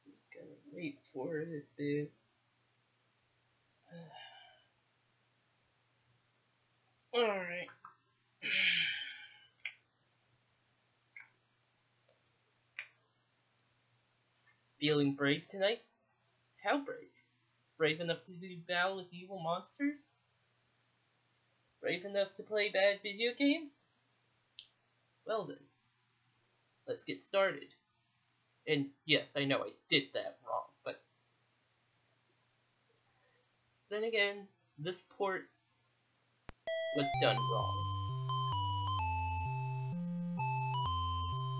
Just gonna wait for it a bit. Alright. Feeling brave tonight? How brave? Brave enough to do battle with evil monsters? Brave enough to play bad video games? Well then, let's get started. And yes, I know I did that wrong, but then again, this port was done wrong.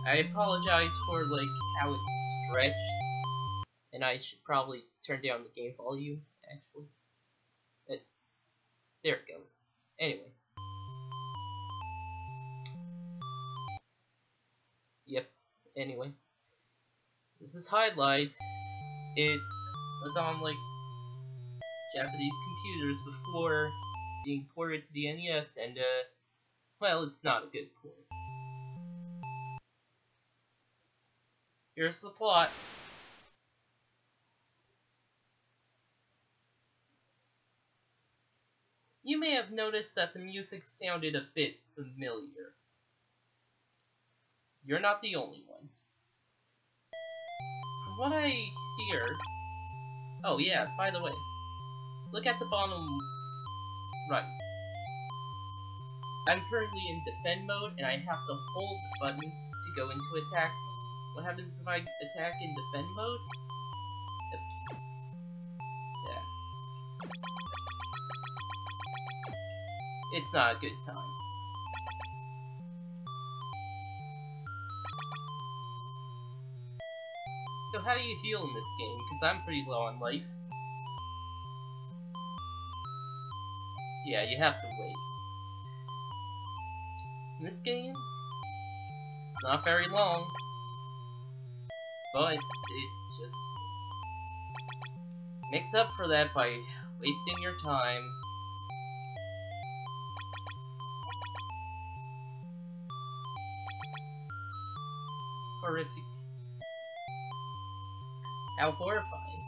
I apologize for how it's stretched, and I should probably turn down the game volume, actually. There it goes. Anyway. Yep, anyway. This is Hydlide. It was on, Japanese computers before being ported to the NES, and, well, it's not a good port. Here's the plot. You may have noticed that the music sounded a bit familiar. You're not the only one. From what I hear... Oh yeah, by the way, look at the bottom right. I'm currently in defend mode, and I have to hold the button to go into attack mode. What happens if I attack in defend mode? Yeah. It's not a good time. So how do you heal in this game? Because I'm pretty low on life. Yeah, you have to wait. In this game, it's not very long, but it just makes up for that by wasting your time. Horrific. How horrifying.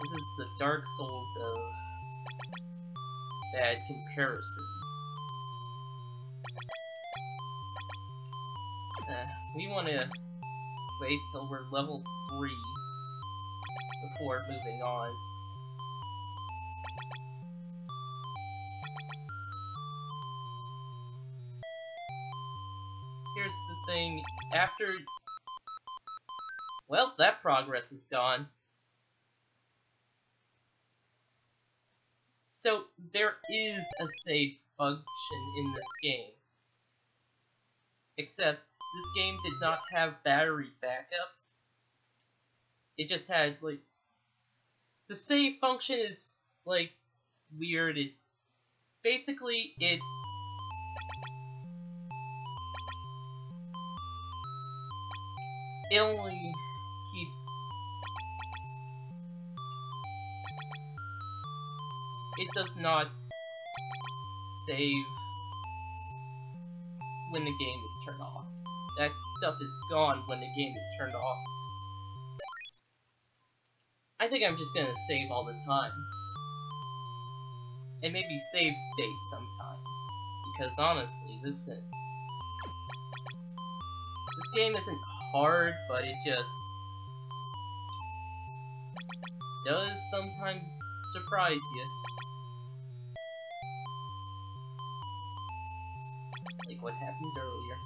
This is the Dark Souls of bad comparisons. We want to wait till we're level 3 before moving on. Here's the thing, after... Well, that progress is gone. So, there is a save function in this game. Except, this game did not have battery backups. It just had, the save function is, weird. Basically, it only keeps... It does not save when the game is turned off. That stuff is gone when the game is turned off. I think I'm just gonna save all the time. And maybe save state sometimes. Because honestly, this game isn't hard, but it just does sometimes surprise you. Like what happened earlier.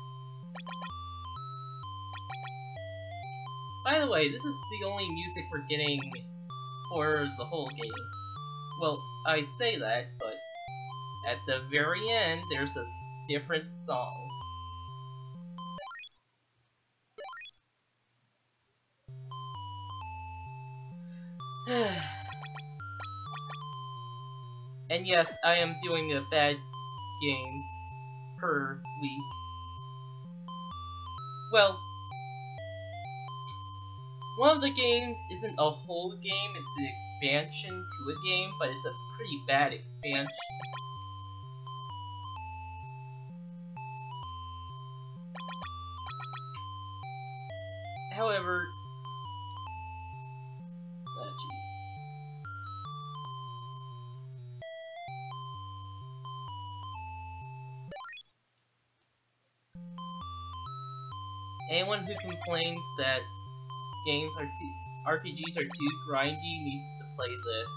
By the way, this is the only music we're getting for the whole game. Well, I say that, but at the very end, there's a different song. And yes, I am doing a bad game per week. Well, one of the games isn't a whole game, it's an expansion to a game, but it's a pretty bad expansion. However, jeez. Anyone who complains that RPGs are too grindy needs to play this.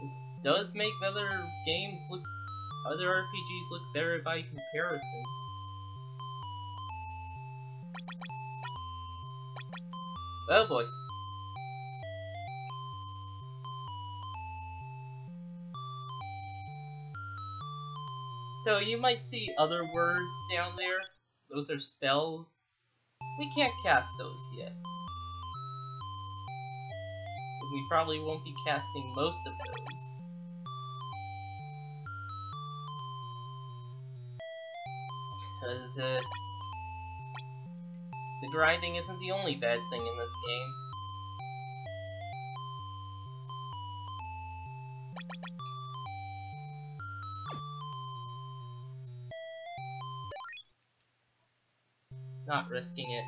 This does make other RPGs look better by comparison. Oh boy. So you might see other words down there. Those are spells. We can't cast those yet. We probably won't be casting most of those. Because, the grinding isn't the only bad thing in this game. Not risking it.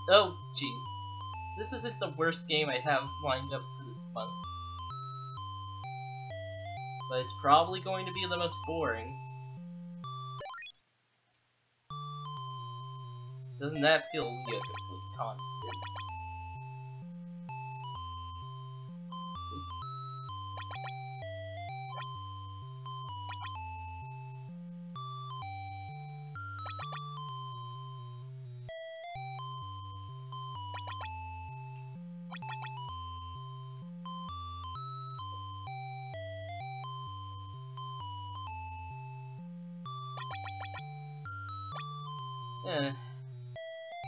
Oh, jeez. This isn't the worst game I have lined up for this month. But it's probably going to be the most boring. Doesn't that fill you with confidence?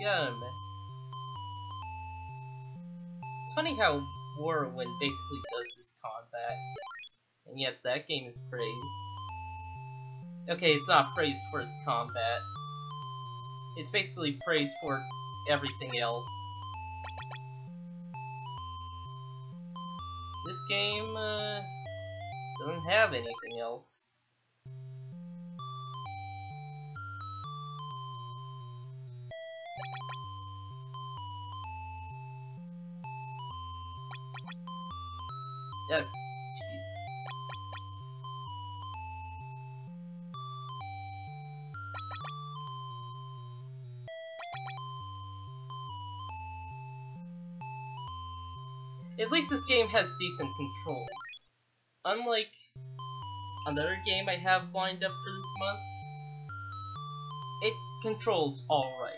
Yeah, man. It's funny how Morrowind basically does this combat, and yet that game is praised. Okay, it's not praised for its combat. It's basically praised for everything else. This game, doesn't have anything else. Oh, jeez. At least this game has decent controls. Unlike another game I have lined up for this month, it controls alright.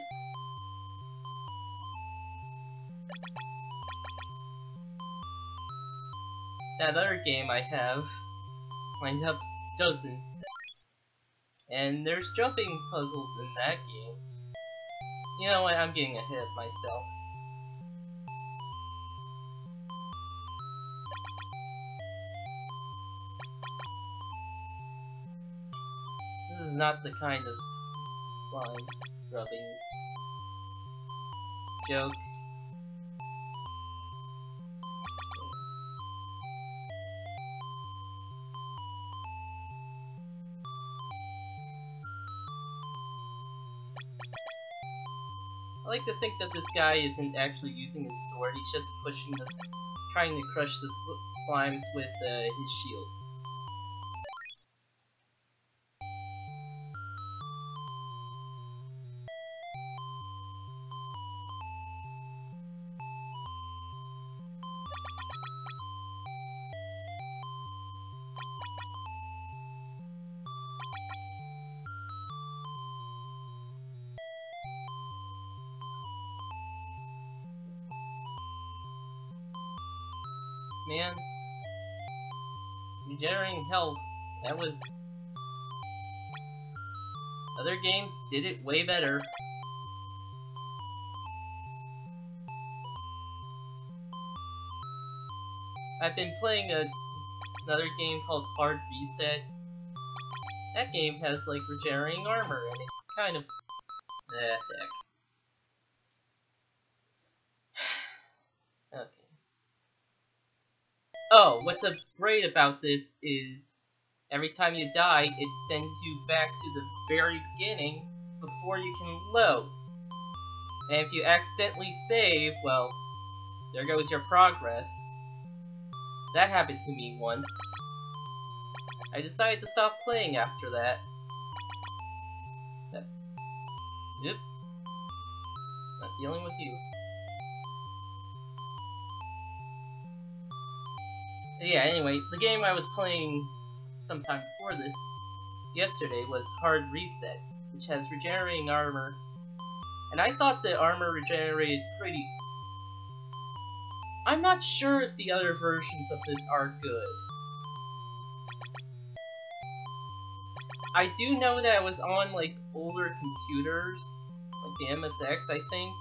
That other game I have lined up doesn't. And there's jumping puzzles in that game. You know what, I'm getting ahead of myself. This is not the kind of slime rubbing joke. I like to think that this guy isn't actually using his sword, he's just trying to crush the slimes with his shield. Man, regenerating health, that was... Other games did it way better. I've been playing another game called Hard Reset, That game has, like, regenerating armor, and it kind of... heck. Okay. Oh, what's great about this is every time you die, it sends you back to the very beginning before you can load. And if you accidentally save, well, there goes your progress. That happened to me once. I decided to stop playing after that. Yep. Not dealing with you. Yeah, anyway, the game I was playing sometime before this, yesterday, was Hard Reset, which has regenerating armor. And I thought the armor regenerated pretty... I'm not sure if the other versions of this are good. I do know that it was on, like, older computers, like the MSX, I think.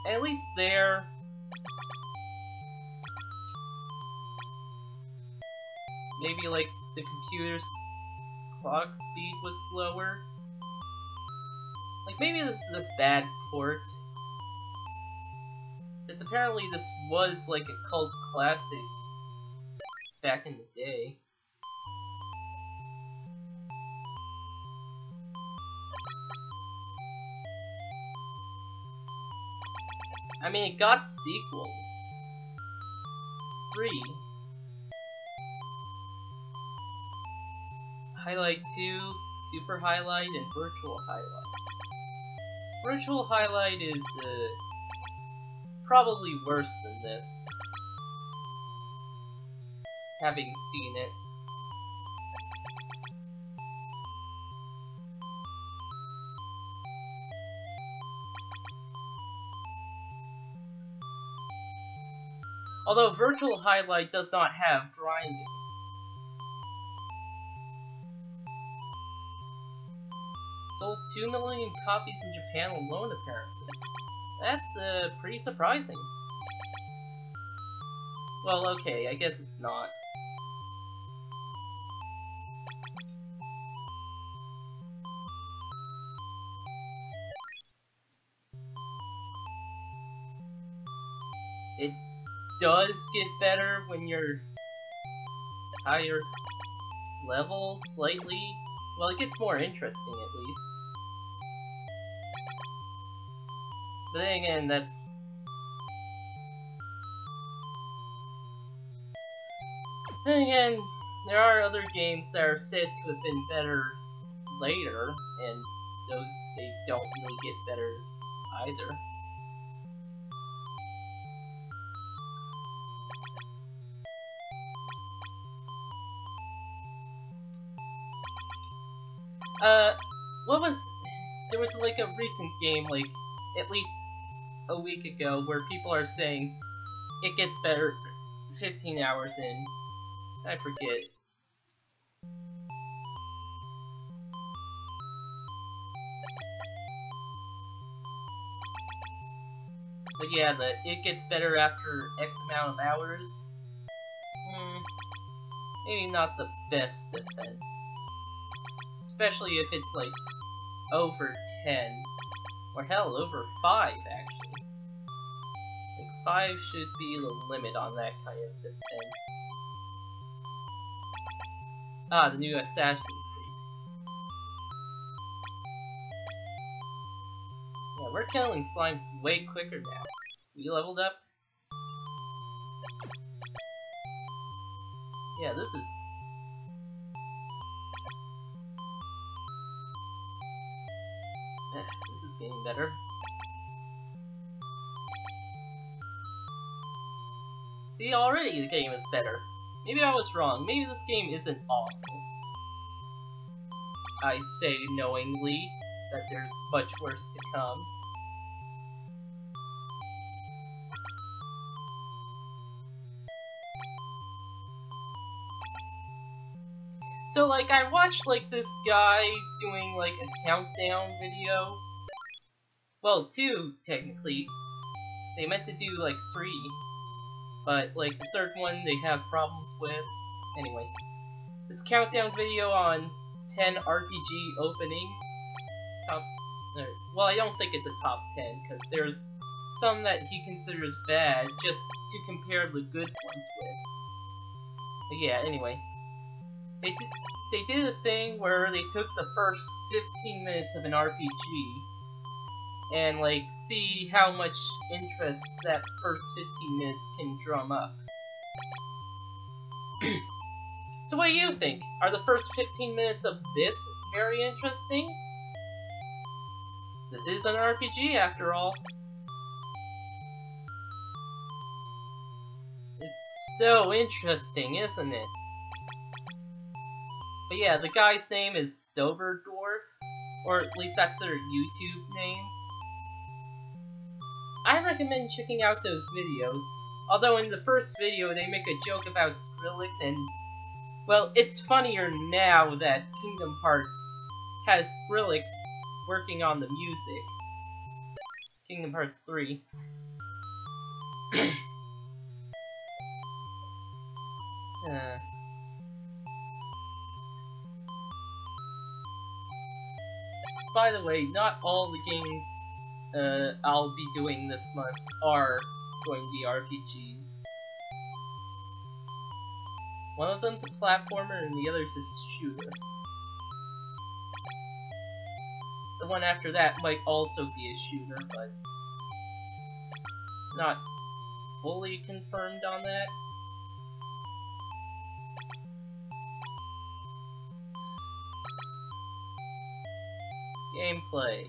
At least there... maybe, like, the computer's clock speed was slower. Like, maybe this is a bad port. Because apparently this was, like, a cult classic back in the day. I mean, it got sequels. 3. Hydlide 2, Super Hydlide, and Virtual Hydlide. Virtual Hydlide is, probably worse than this. Having seen it. Although Virtual Hydlide does not have grinding. Sold 2 million copies in Japan alone, apparently. That's, pretty surprising. Well, okay, I guess it's not. It does get better when you're higher level, slightly. Well, it gets more interesting, at least. But then again, that's... then again, there are other games that are said to have been better later, and those, they don't really get better either. What was... there was, like, a recent game, like, at least a week ago, where people are saying it gets better 15 hours in. I forget. But yeah, it gets better after X amount of hours. Maybe not the best defense. Especially if it's like over 10. Or hell, over 5 actually. Like 5 should be the limit on that kind of defense. Ah, the new Assassin's Creed. Yeah, we're killing slimes way quicker now. We leveled up? Yeah, this is... this is getting better. See, already the game is better. Maybe I was wrong. Maybe this game isn't awful. I say knowingly that there's much worse to come. So, like, I watched, like, this guy doing, like, a countdown video. Well, 2, technically. They meant to do, like, 3. But, like, the third one they have problems with. Anyway. this countdown video on 10 RPG openings. Well, I don't think it's a top 10, because there's some that he considers bad, just to compare the good ones with. But yeah, anyway. They did a thing where they took the first 15 minutes of an RPG, and, like, see how much interest that first 15 minutes can drum up. So what do you think? Are the first 15 minutes of this very interesting? This is an RPG, after all. It's so interesting, isn't it? But yeah, the guy's name is Silver Dwarf, or at least that's their YouTube name. I recommend checking out those videos, although in the first video they make a joke about Skrillex, and, well, it's funnier now that Kingdom Hearts has Skrillex working on the music. Kingdom Hearts 3. By the way, not all the games I'll be doing this month are going to be RPGs. One of them's a platformer and the other's a shooter. The one after that might also be a shooter, but not fully confirmed on that. Gameplay.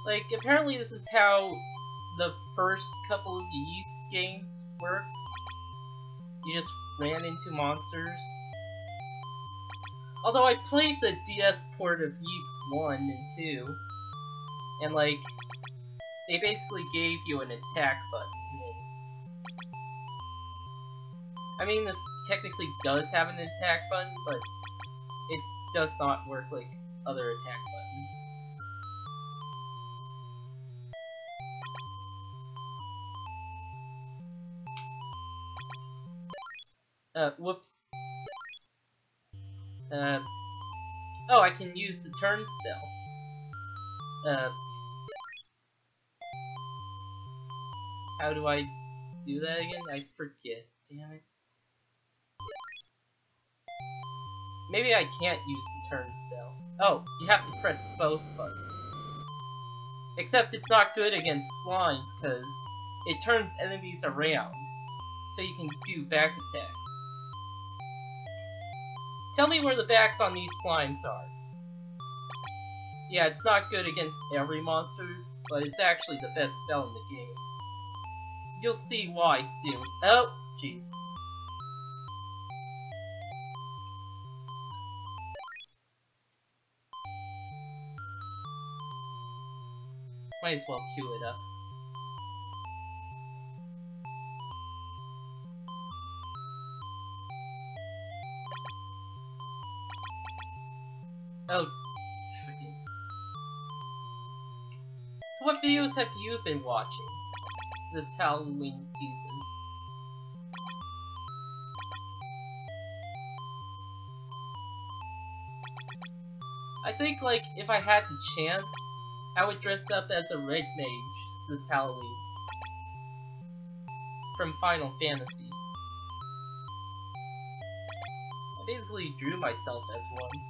Like, apparently this is how the first couple of Ys games worked. You just ran into monsters. Although I played the DS port of Ys 1 and 2, and like, they basically gave you an attack button. I mean, this technically does have an attack button, but it does not work like other attack buttons. Whoops. Oh, I can use the turn spell. How do I do that again? I forget. Damn it. Maybe I can't use the turn spell. Oh, you have to press both buttons. Except it's not good against slimes, because it turns enemies around, so you can do back attacks. Tell me where the backs on these slimes are. Yeah, it's not good against every monster, but it's actually the best spell in the game. You'll see why soon. Oh, jeez. Might as well queue it up. Oh, freaking. So what videos have you been watching this Halloween season? I think, like, if I had the chance, I would dress up as a red mage this Halloween. From Final Fantasy. I basically drew myself as one.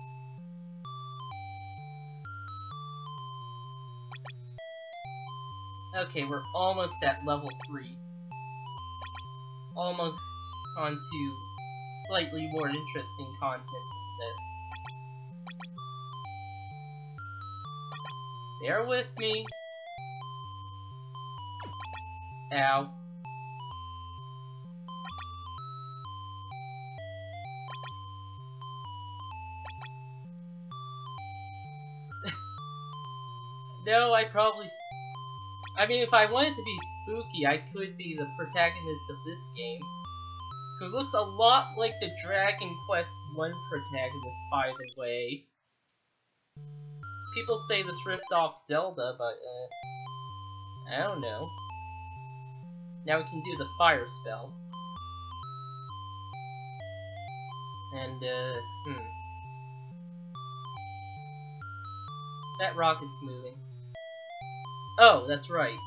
Okay, we're almost at level 3. Almost onto slightly more interesting content than this. Bear with me. Ow. No, I mean, if I wanted to be spooky, I could be the protagonist of this game, who looks a lot like the Dragon Quest I protagonist, by the way. People say this ripped off Zelda, but, I don't know. Now we can do the fire spell. And, that rock is moving. Oh, that's right.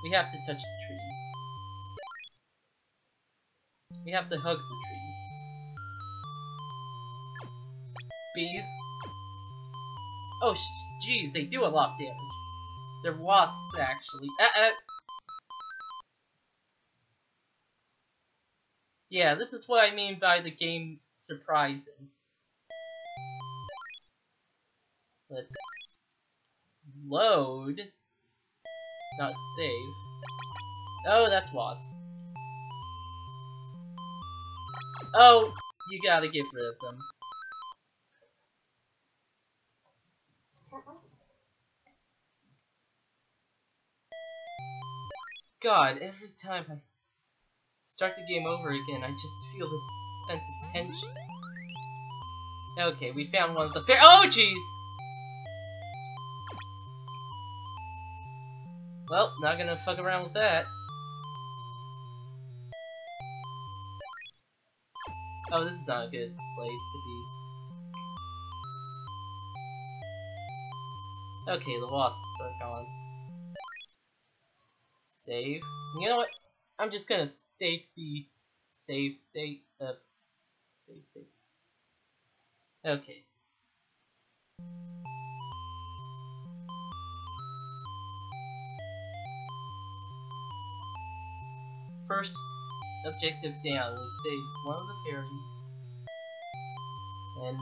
We have to touch the trees. We have to hug the trees. Bees. Oh, jeez, they do a lot of damage. They're wasps, actually. Yeah, this is what I mean by the game surprising. Let's load. Not save. Oh, that's wasps. Oh, you gotta get rid of them. God, every time I start the game over again, I just feel this sense of tension. Okay, we found one of the oh, jeez! Well, not gonna fuck around with that. Oh, this is not a good place to be. Okay, the wasps are gone. Save. You know what? I'm just gonna save state. Save state. Okay. First objective down. We saved one of the fairies. And,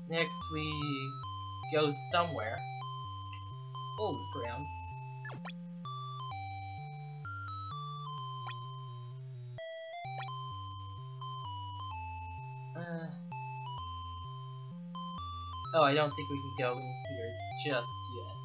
next we go somewhere. Hold the ground. Oh, I don't think we can go in here just yet.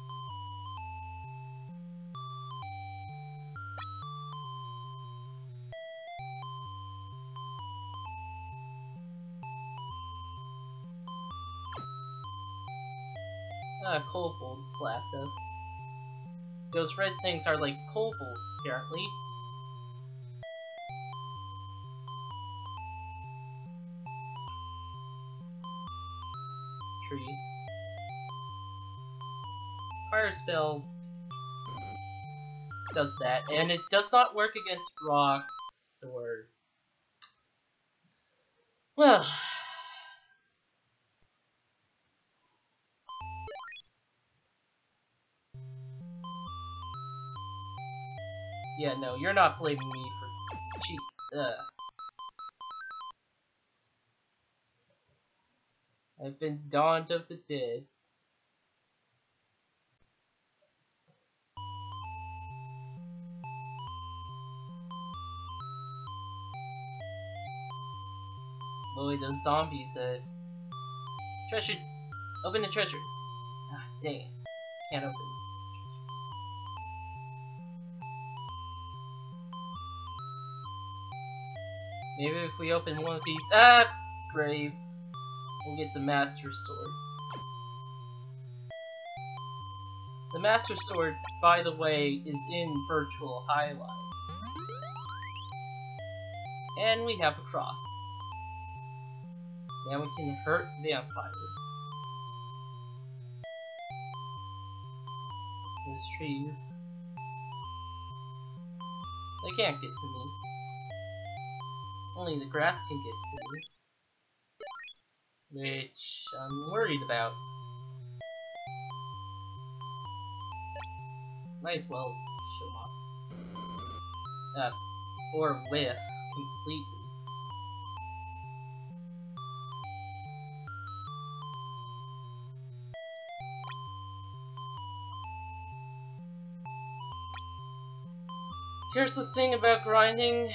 Kobold slapped us. Those red things are like kobolds, apparently. Tree. Fire spell does that, and it does not work against rocks or... Well... Yeah, no, you're not blaming me for cheat. I've been dawned of the dead. Boy, those zombies, treasure. Open the treasure. Ah, dang it. Can't open it. Maybe if we open one of these, graves, we'll get the Master Sword. The Master Sword, by the way, is in Virtual Hydlide. And we have a cross. Now we can hurt vampires. Those trees. They can't get to me. Only the grass can get to me. Which I'm worried about. Might as well show off. Or whiff completely. Here's the thing about grinding.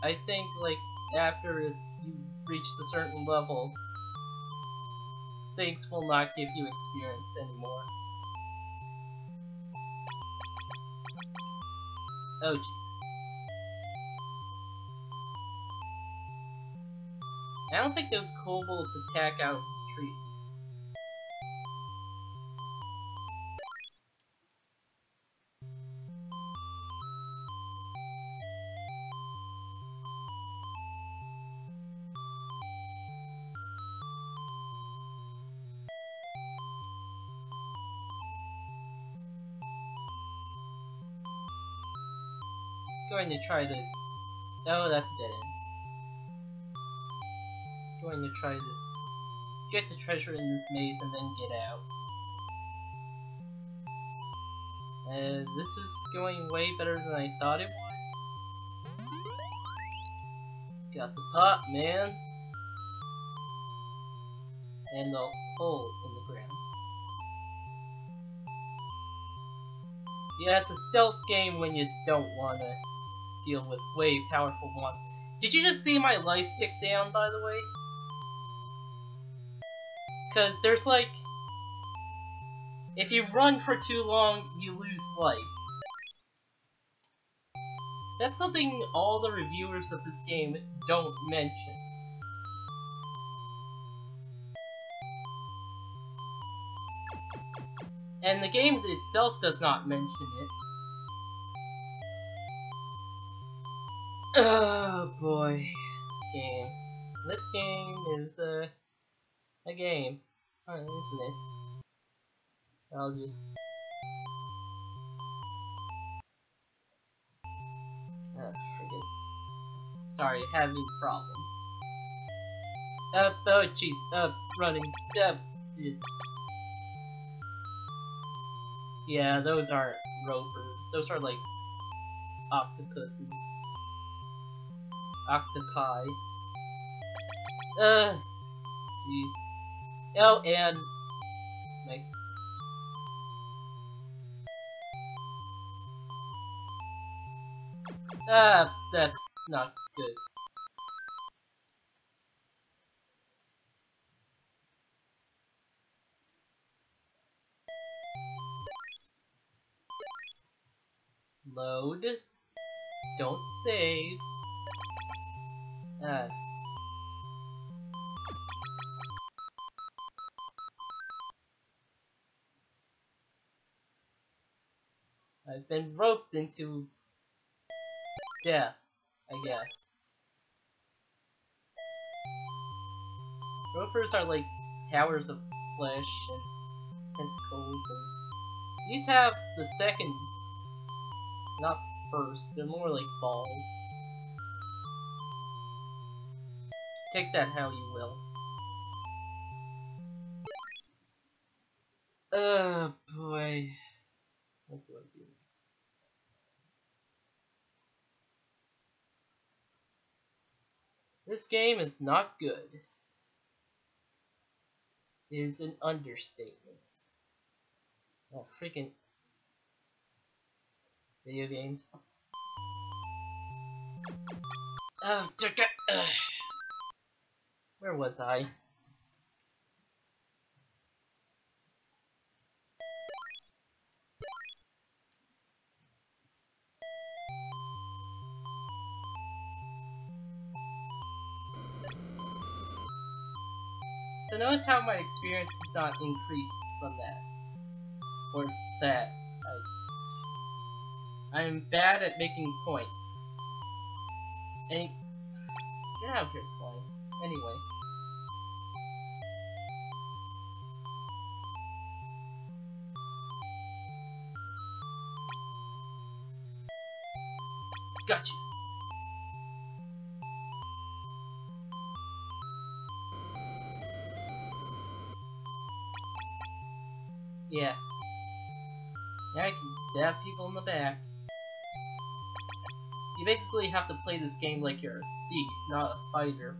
I think, like, after you reach a certain level, things will not give you experience anymore. Oh, jeez. I don't think those kobolds attack out of the trees. Going to try to... Oh, that's a dead end. Going to try to get the treasure in this maze and then get out. This is going way better than I thought it would. Got the pot, man. And the hole in the ground. Yeah, it's a stealth game when you don't want to deal with way powerful ones. Did you just see my life tick down, by the way? Because there's like... If you run for too long, you lose life. That's something all the reviewers of this game don't mention. And the game itself does not mention it. Oh boy, this game. This game is a game, isn't it? I'll just... friggin'... Sorry, having problems. Oh jeez, running. Yeah, those aren't ropers. Those are like octopuses. Octopi. Jeez. Oh, and... Nice. That's not good. Load. Don't save. I've been roped into death, I guess. Ropers are like towers of flesh and tentacles, and these have the second, not first, they're more like balls. Take that how you will. Oh boy. What do I do? This game is not good. Is an understatement. Oh, freaking video games. Oh, where was I? So notice how my experience is not increased from that. Or that. I'm bad at making points. Get out of here, slime. Anyway. Gotcha. Yeah. Now I can stab people in the back. You basically have to play this game like you're a thief, not a fighter.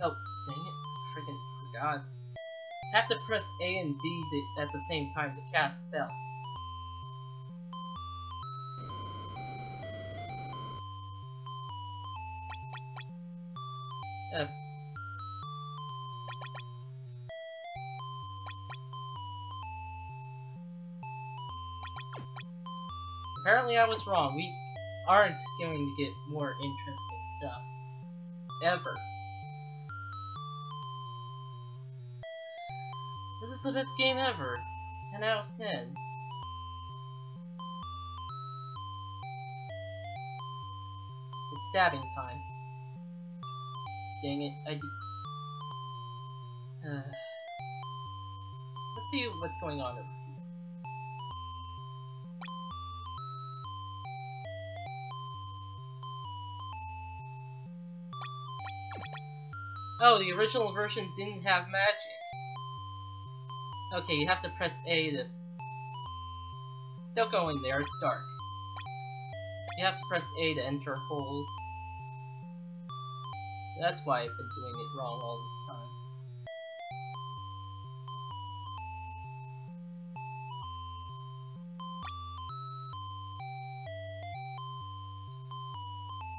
Oh, dang it. Freaking forgot. Have to press A and B at the same time to cast spells. Apparently I was wrong. We aren't going to get more interesting stuff. Ever. This is the best game ever. 10 out of 10. It's stabbing time. Dang it, I did... Let's see what's going on over here. Oh, the original version didn't have magic. Okay, you have to press A to... Don't go in there, it's dark. You have to press A to enter holes. That's why I've been doing it wrong all this time.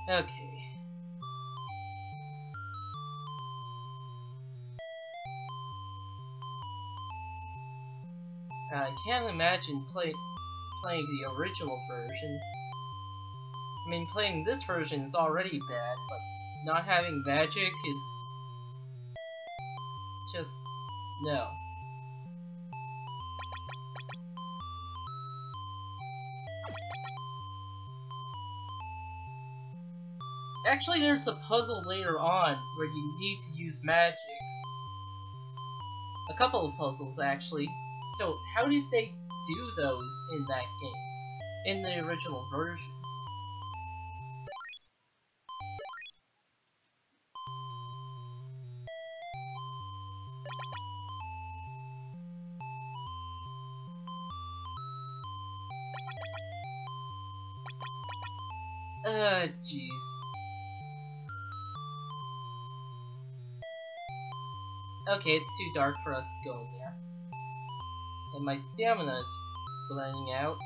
Okay. I can't imagine playing the original version. I mean, playing this version is already bad, but not having magic is... just... no. Actually, there's a puzzle later on where you need to use magic. A couple of puzzles, actually. So, how did they do those in that game? In the original version? Jeez. Okay, it's too dark for us to go in there. And my stamina is running out,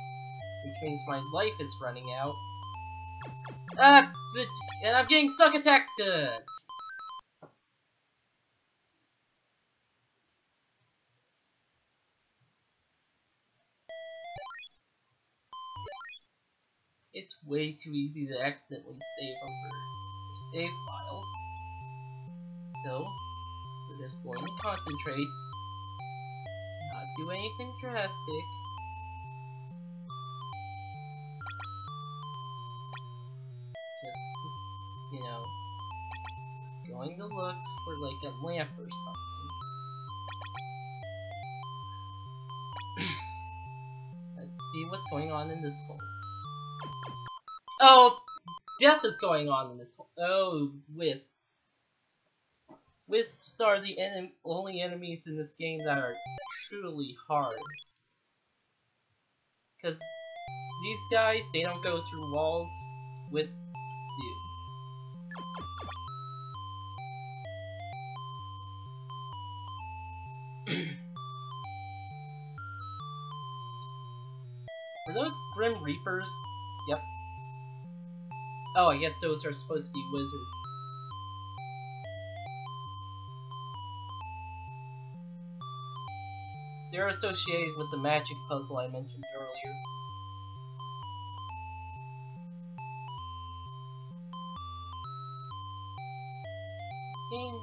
which means my life is running out. And I'm getting stuck attacked! It's way too easy to accidentally save over your save file. So, we're just going to concentrate, not do anything drastic. Just, you know, just going to look for like a lamp or something. Let's see what's going on in this hole. Oh! Death is going on in this hole. Oh, wisps. Wisps are the only enemies in this game that are truly hard. Because these guys, they don't go through walls. Wisps do. Were those Grim Reapers? Yep. Oh, I guess those are supposed to be wizards. They're associated with the magic puzzle I mentioned earlier. This game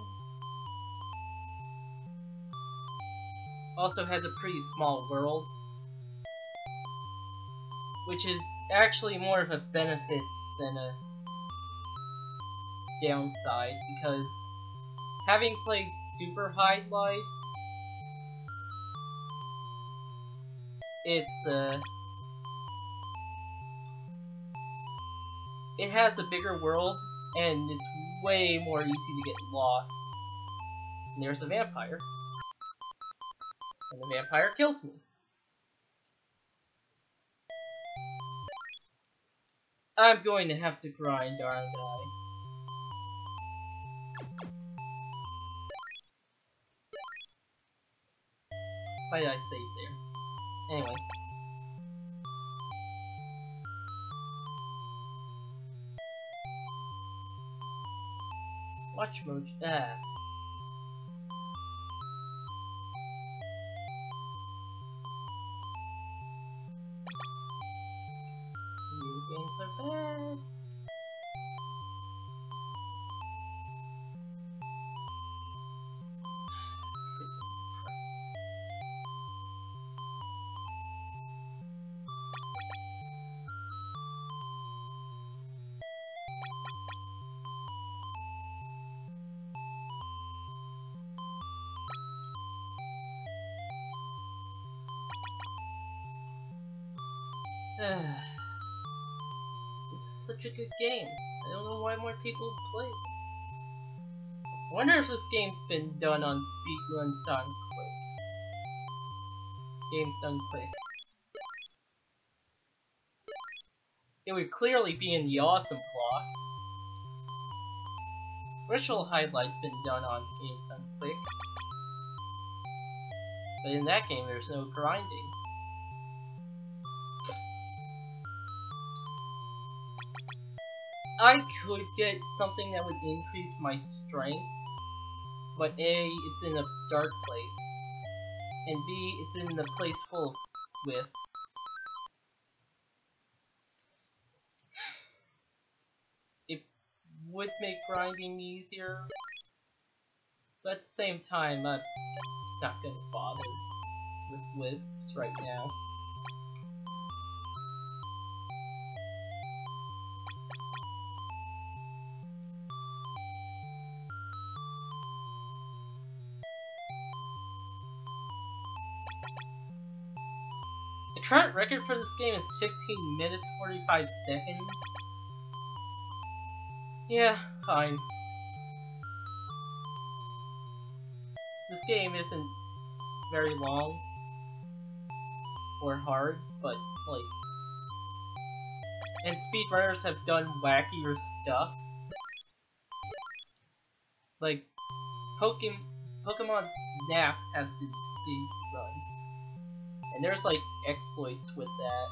also has a pretty small world, which is actually more of a benefit than a downside, because having played Super Hydlide, it has a bigger world, and it's way more easy to get lost. And there's a vampire. And the vampire killed me. I'm going to have to grind, aren't I? Why did I save there? Anyway. Watch mode. New games are bad. This is such a good game. I don't know why more people play it. I wonder if this game's been done on speedruns done quick. Games done quick. It would clearly be in the awesome clock. Virtual Hydlide's been done on games done quick. But in that game there's no grinding. I could get something that would increase my strength, but A, it's in a dark place, and B, it's in a place full of wisps. It would make grinding easier, but at the same time, I'm not gonna bother with wisps right now. The current record for this game is 15 minutes 45 seconds. Yeah, fine. This game isn't very long or hard, but like, and speedrunners have done wackier stuff. Like, Pokemon Snap has been speedrun, and there's like exploits with that.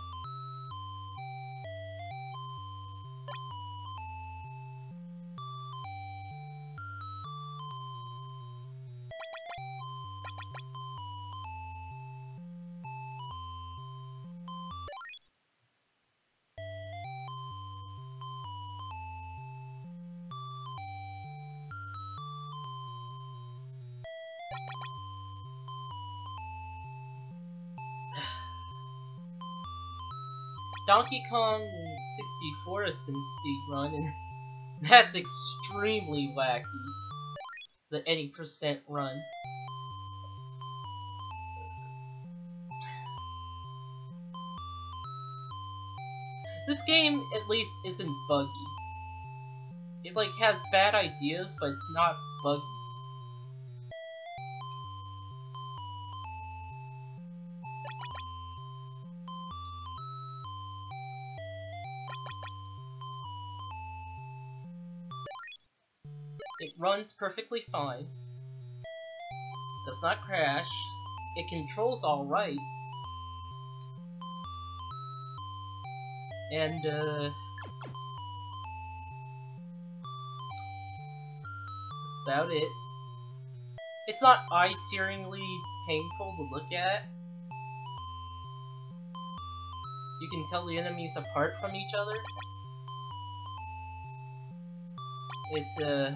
Donkey Kong 64 has been speedrun, and that's extremely wacky. The 80% run. This game, at least, isn't buggy. It, like, has bad ideas, but it's not buggy. It runs perfectly fine. Does not crash. It controls alright. And, that's about it. It's not eye-searingly painful to look at. You can tell the enemies apart from each other. It's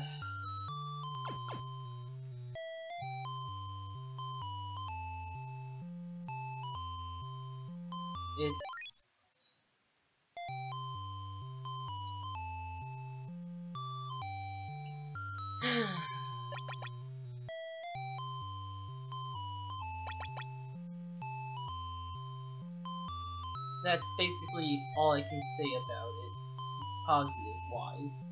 that's basically all I can say about it, positive-wise.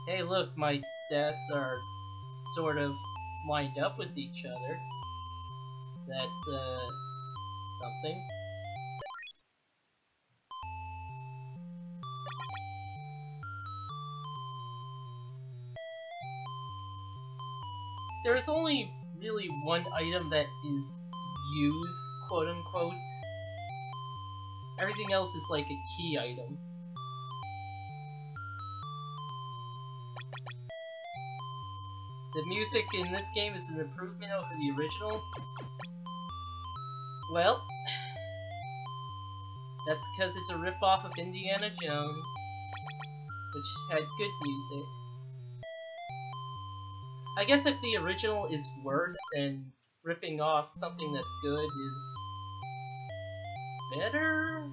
Hey look, my stats are sort of lined up with each other. That's, something. There's only really one item that is used, quote-unquote. Everything else is like a key item. The music in this game is an improvement over the original. Well, that's because it's a ripoff of Indiana Jones, which had good music. I guess if the original is worse, then ripping off something that's good is better?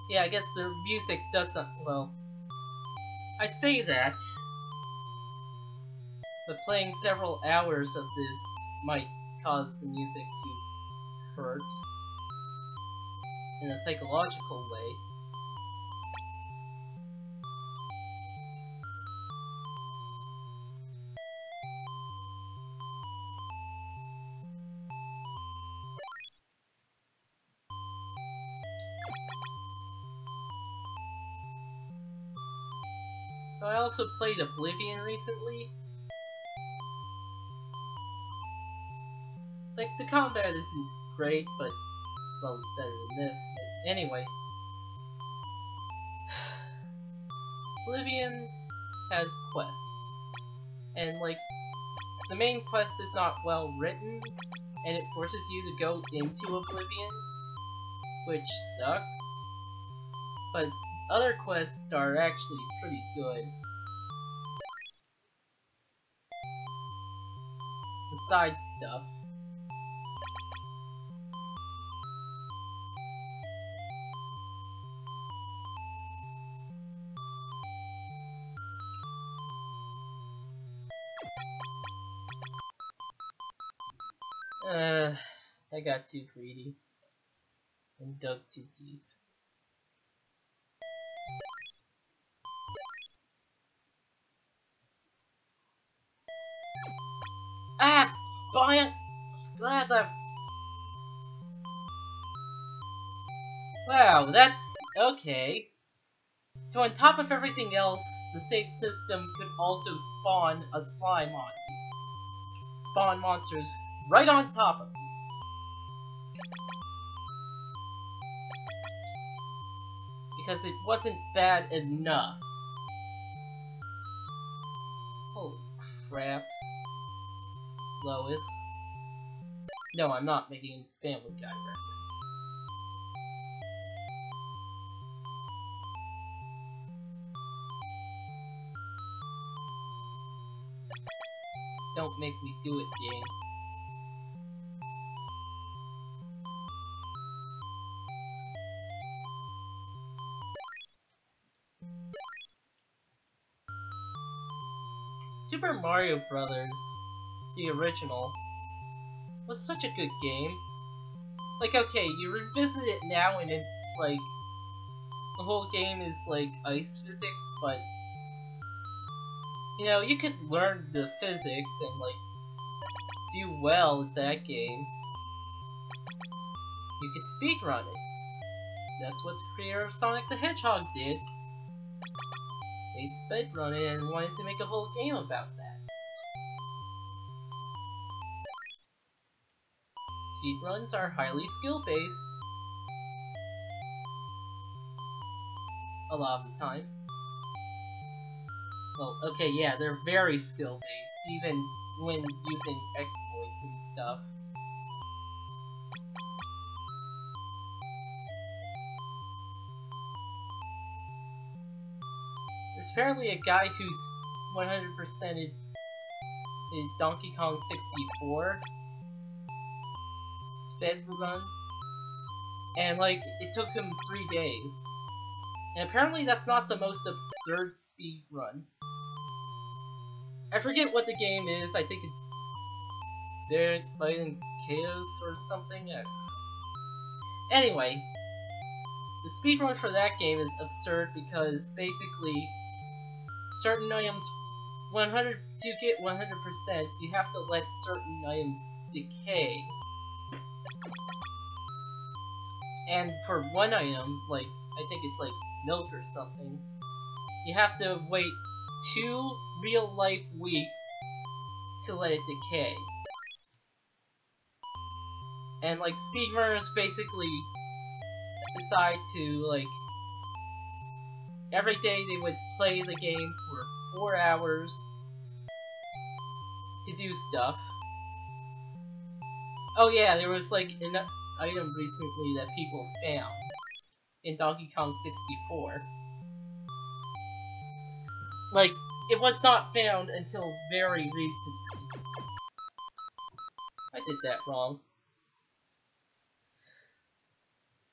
Yeah, I guess the music doesn't, well, I say that, but playing several hours of this might cause the music to hurt in a psychological way. I also played Oblivion recently. Like, the combat isn't great, but, well, it's better than this. But anyway, Oblivion has quests, and, like, the main quest is not well written, and it forces you to go into Oblivion, which sucks. But other quests are actually pretty good. The side stuff. I got too greedy and dug too deep. Ah! Spine! Slather! Wow, that's okay. So on top of everything else, the save system could also spawn a slime on you. Spawn monsters right on top of you. Because it wasn't bad enough. Holy crap. Lois. No, I'm not making a Family Guy reference. Don't make me do it, game. Super Mario Brothers, the original, was such a good game. Like, okay, you revisit it now and it's like, the whole game is like ice physics, but, you know, you could learn the physics and like, do well at that game. You could speedrun it. That's what the creator of Sonic the Hedgehog did. They speedrun it and wanted to make a whole game about that. Speedruns are highly skill-based. A lot of the time. Well, okay, yeah, they're very skill-based, even when using exploits and stuff. There's apparently a guy who's 100%ed Donkey Kong 64 speedrun, and like, it took him 3 days. And apparently that's not the most absurd speedrun. I forget what the game is, I think it's Dead Fighting Chaos or something. Anyway, the speedrun for that game is absurd because basically certain items, to get 100%, you have to let certain items decay. And for one item, like, I think it's like milk or something, you have to wait 2 real-life weeks to let it decay. And, like, speedrunners basically decide to, like, every day they would play the game for 4 hours to do stuff. Oh yeah, there was, like, an item recently that people found in Donkey Kong 64. Like, it was not found until very recently. I did that wrong.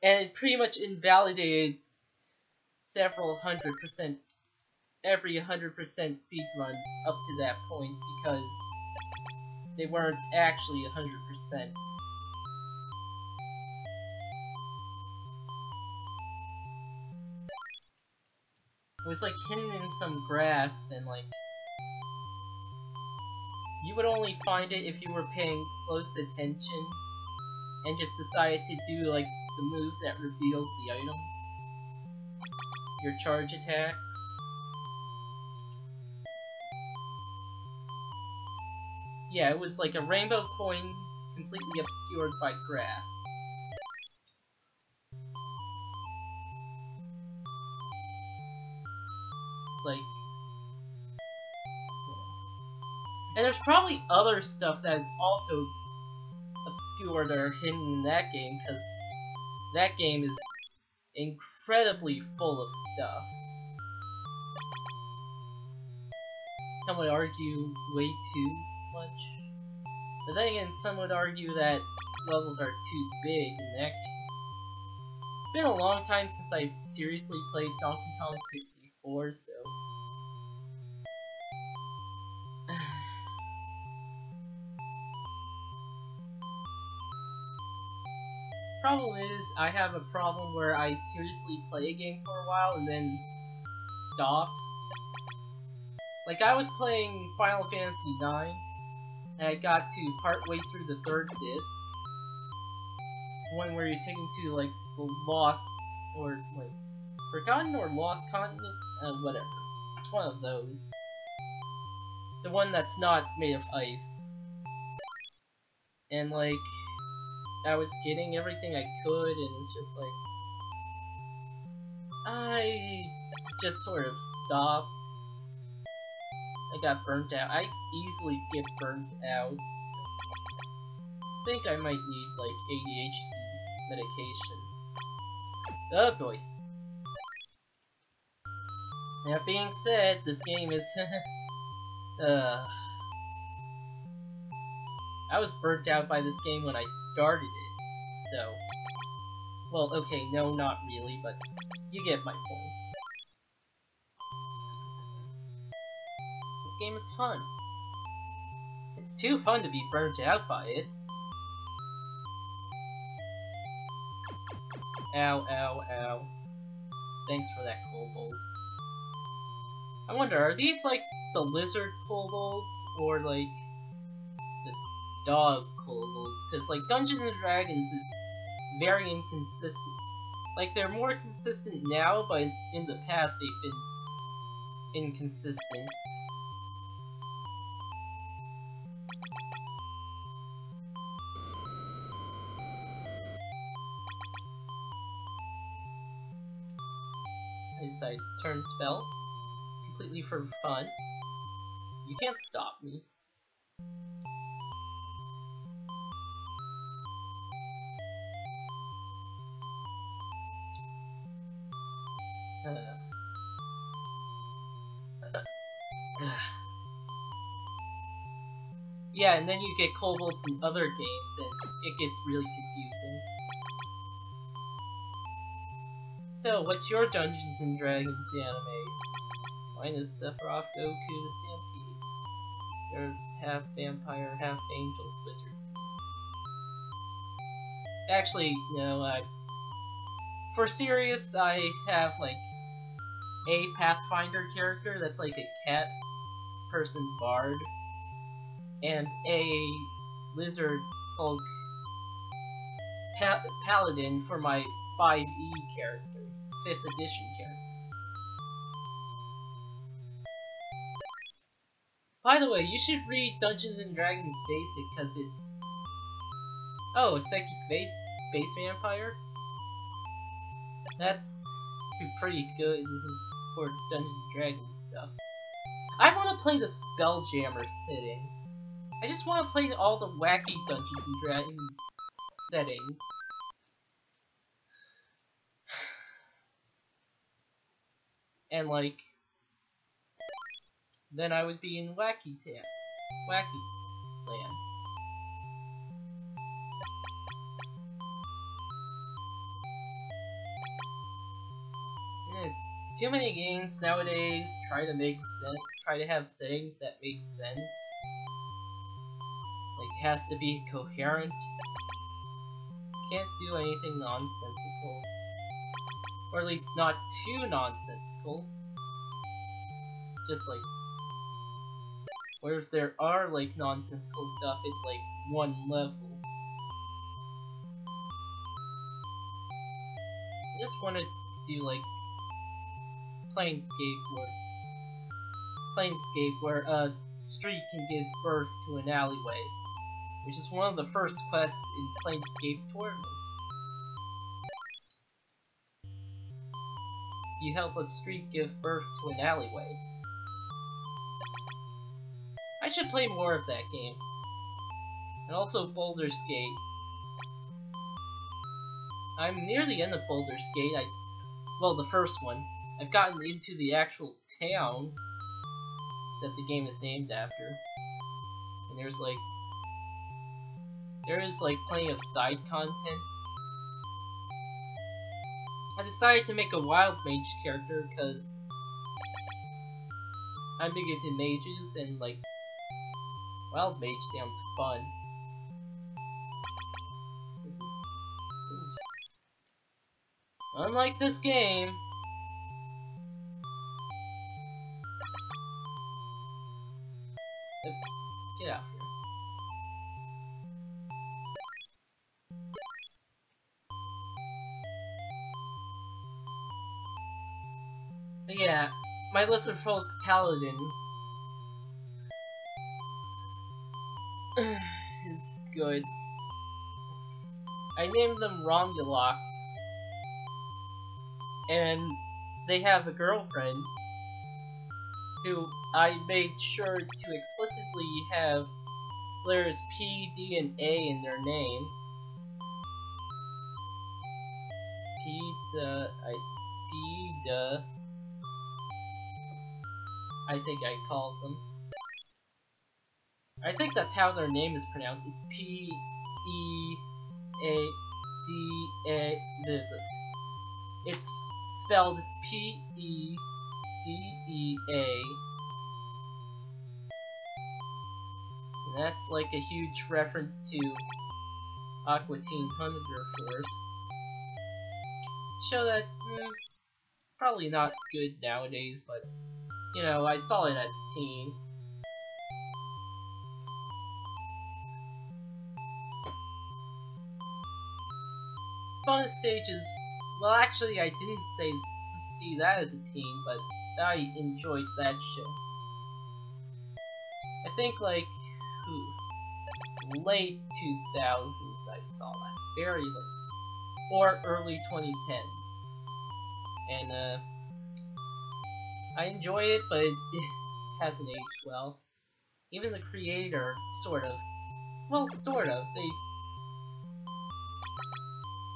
And it pretty much invalidated several 100%, every 100% speedrun up to that point because they weren't actually 100%. It was like hidden in some grass, and like you would only find it if you were paying close attention and just decided to do like the move that reveals the item. Your charge attacks. Yeah, it was like a rainbow coin completely obscured by grass. Like, and there's probably other stuff that's also obscured or hidden in that game, because that game is incredibly full of stuff. Some would argue way too much. But then again, some would argue that levels are too big in that game. It's been a long time since I've seriously played Donkey Kong 64, so... Problem is, I have a problem where I seriously play a game for a while and then stop. Like, I was playing Final Fantasy IX, and I got to partway through the third disc. One where you're taken to, like, the lost, or, like, Forgotten or Lost Continent? Whatever. It's one of those. The one that's not made of ice. And, like, I was getting everything I could, and it's just like... I just sort of stopped. I got burnt out. I easily get burnt out. I think I might need, like, ADHD medication. Oh boy. That being said, this game is... I was burnt out by this game when I started it, so... Well, okay, no, not really, but you get my point. This game is fun. It's too fun to be burnt out by it. Ow, ow, ow. Thanks for that, kobold. I wonder, are these like the lizard kobolds, or like the dog kobolds? Because like Dungeons and Dragons is very inconsistent. Like they're more consistent now, but in the past they've been inconsistent. I decided to turn spell completely for fun. You can't stop me. Yeah, and then you get kobolds in other games, and it gets really confusing. So, what's your Dungeons and Dragons animes? Mine is Sephiroth, Goku, the Stampede. They're half vampire, half angel, wizard. Actually, no, for serious, I have, like, a Pathfinder character that's like a cat person bard, and a lizard folk paladin for my 5e character, 5th edition character. By the way, you should read Dungeons and Dragons Basic, because it... Oh, a psychic space vampire? That's pretty good for Dungeons and Dragons stuff. I want to play the Spelljammer setting. I just want to play all the wacky Dungeons and Dragons settings. And like... then I would be in Wacky Land. Too many games nowadays try to make sense, try to have settings that make sense. Like, it has to be coherent. Can't do anything nonsensical. Or at least not too nonsensical. Just like, where if there are like nonsensical stuff, it's like one level. I just want to do like Planescape where a street can give birth to an alleyway, which is one of the first quests in Planescape tournaments. You help a street give birth to an alleyway. I should play more of that game. And also Baldur's Gate. I'm near the end of Baldur's Gate. Well, the first one. I've gotten into the actual town that the game is named after. And there is like plenty of side content. I decided to make a wild mage character because I'm big into mages and like wild mage sounds fun. This is unlike this game. Get out here. But yeah, my Lesser Folk Paladin is good. I named them Romulux, and they have a girlfriend who I made sure to explicitly have letters P, D, and A in their name. I think I called them. I think that's how their name is pronounced. It's P-E-A-D-A. It's spelled P-E-D-E-A. And that's like a huge reference to Aqua Teen Hunger Force. Show that, probably not good nowadays, but, you know, I saw it as a teen. Bonus stages, well actually I didn't see that as a teen, but I enjoyed that show. I think like, late 2000s I saw that, very late, or early 2010s, and I enjoy it, but it hasn't aged well. Even the creator, sort of,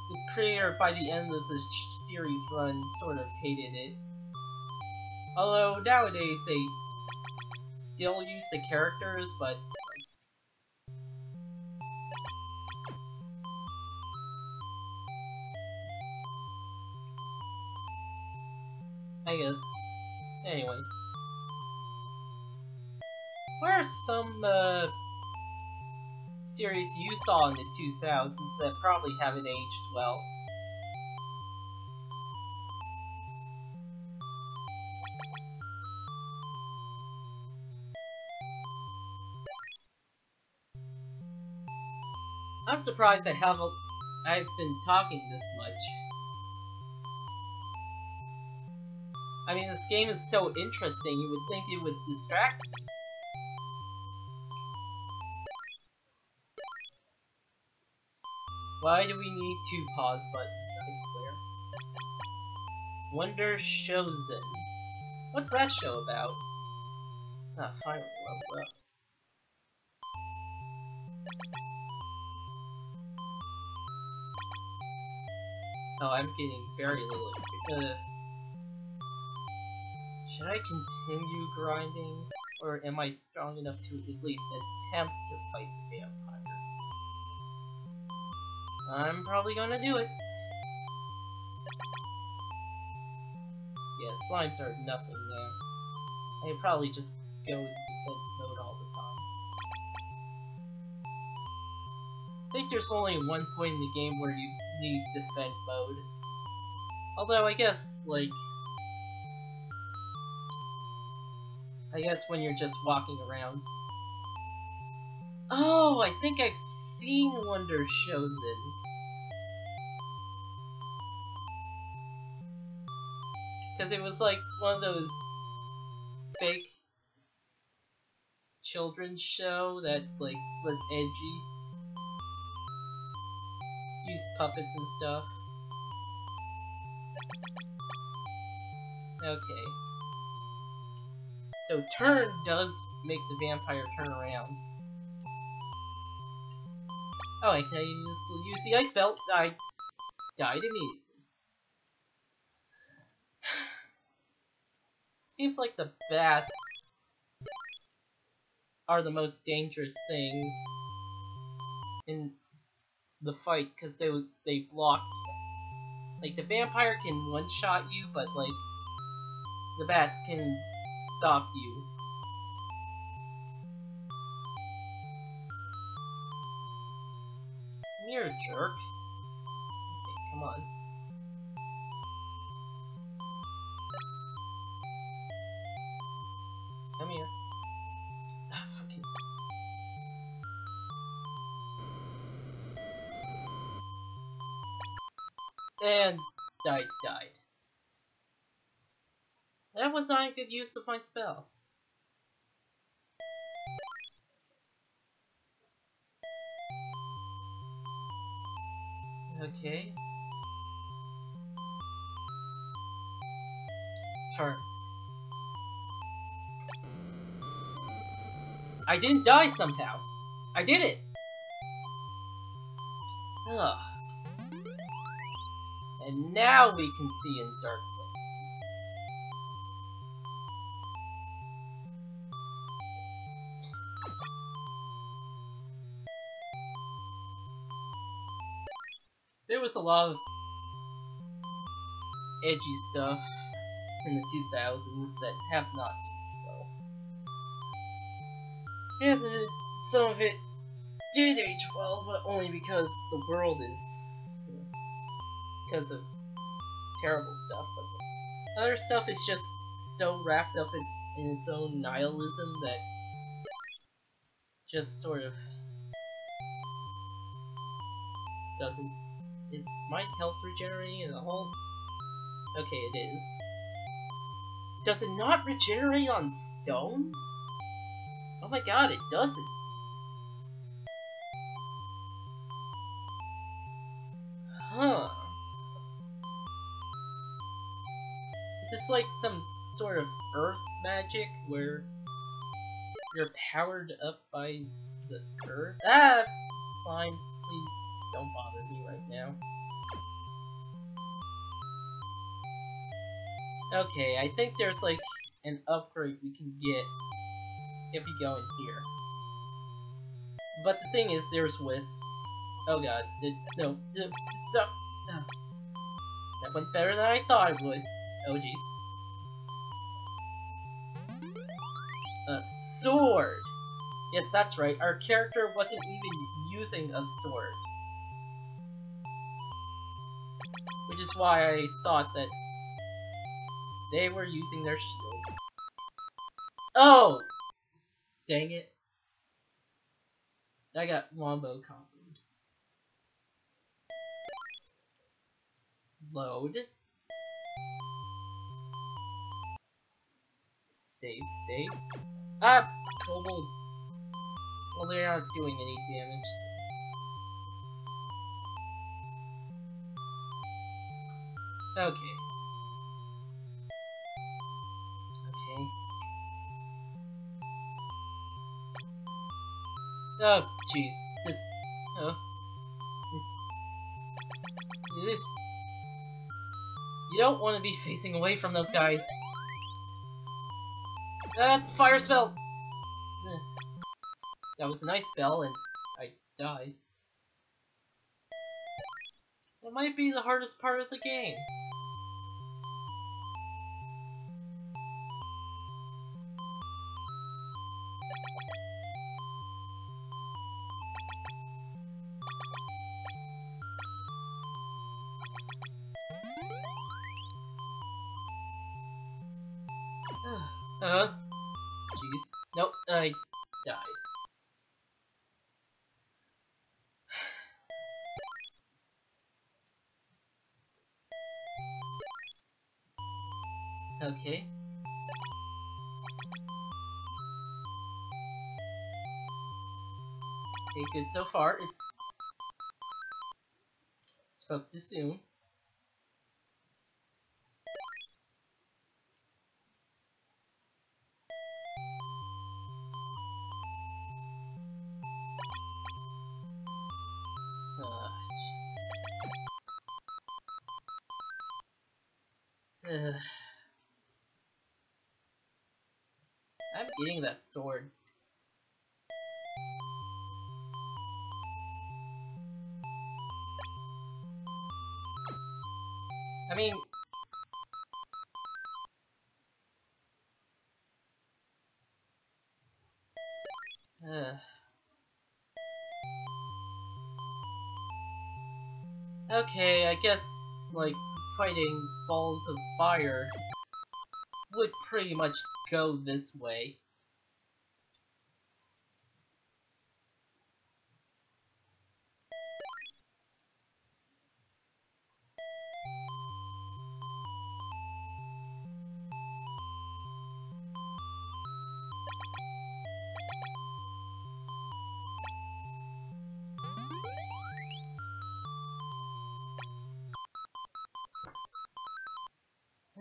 the creator by the end of the series run sort of hated it. Although nowadays they still use the characters, but I guess. Anyway. What are some series you saw in the 2000s that probably haven't aged well? I'm surprised I've been talking this much. I mean, this game is so interesting, you would think it would distract me. Why do we need 2 pause buttons, I swear? Wonder Shozen. What's that show about? Ah, finally leveled up. Oh, I'm getting very little experience. Should I continue grinding? Or am I strong enough to at least attempt to fight the vampire? I'm probably gonna do it. Yeah, slimes are nothing now. I could probably just go in defense mode all the time. I think there's only one point in the game where you need defend mode. Although I guess, like, when you're just walking around. Oh, I think I've seen Wonder Chosen. Because it was like one of those fake children's show that like was edgy. Used puppets and stuff. Okay. So turn does make the vampire turn around. Oh, I can use the ice belt. I died immediately. Seems like the bats are the most dangerous things in the fight because they block. Like the vampire can one-shot you, but like the bats can stop you. You're a jerk. Okay, come on. Come here. Ah, fucking. And died. That was not a good use of my spell. Okay. Turn. I didn't die somehow. I did it. Ugh. And now we can see in dark places. There was a lot of edgy stuff in the 2000s that have not aged well. Yeah, some of it did age well, but only because the world is, because of terrible stuff. But other stuff is just so wrapped up in its own nihilism that just sort of doesn't. Is my health regenerating in the whole? Okay, it is. Does it not regenerate on stone? Oh my god, it doesn't. Huh. Is this like some sort of earth magic where you're powered up by the earth? Ah! Slime, please don't bother me right now. Okay, I think there's like an upgrade we can get if we go in here. But the thing is, there's wisps. Oh god, no, stop. That went better than I thought it would. Oh jeez. A sword! Yes, that's right, our character wasn't even using a sword. Which is why I thought that they were using their shield. Oh! Dang it. I got wombo comboed. Load. Save state. Ah! Kobold. Well, they're not doing any damage. Okay. Okay. Oh, jeez. This. Oh. You don't want to be facing away from those guys. Fire spell! That was a nice spell, and I died. That might be the hardest part of the game. Jeez. Nope, I died. Okay. Okay, good so far. It's spoke too soon. Jeez. I'm getting that sword. I mean... Okay, I guess, like, fighting balls of fire would pretty much go this way.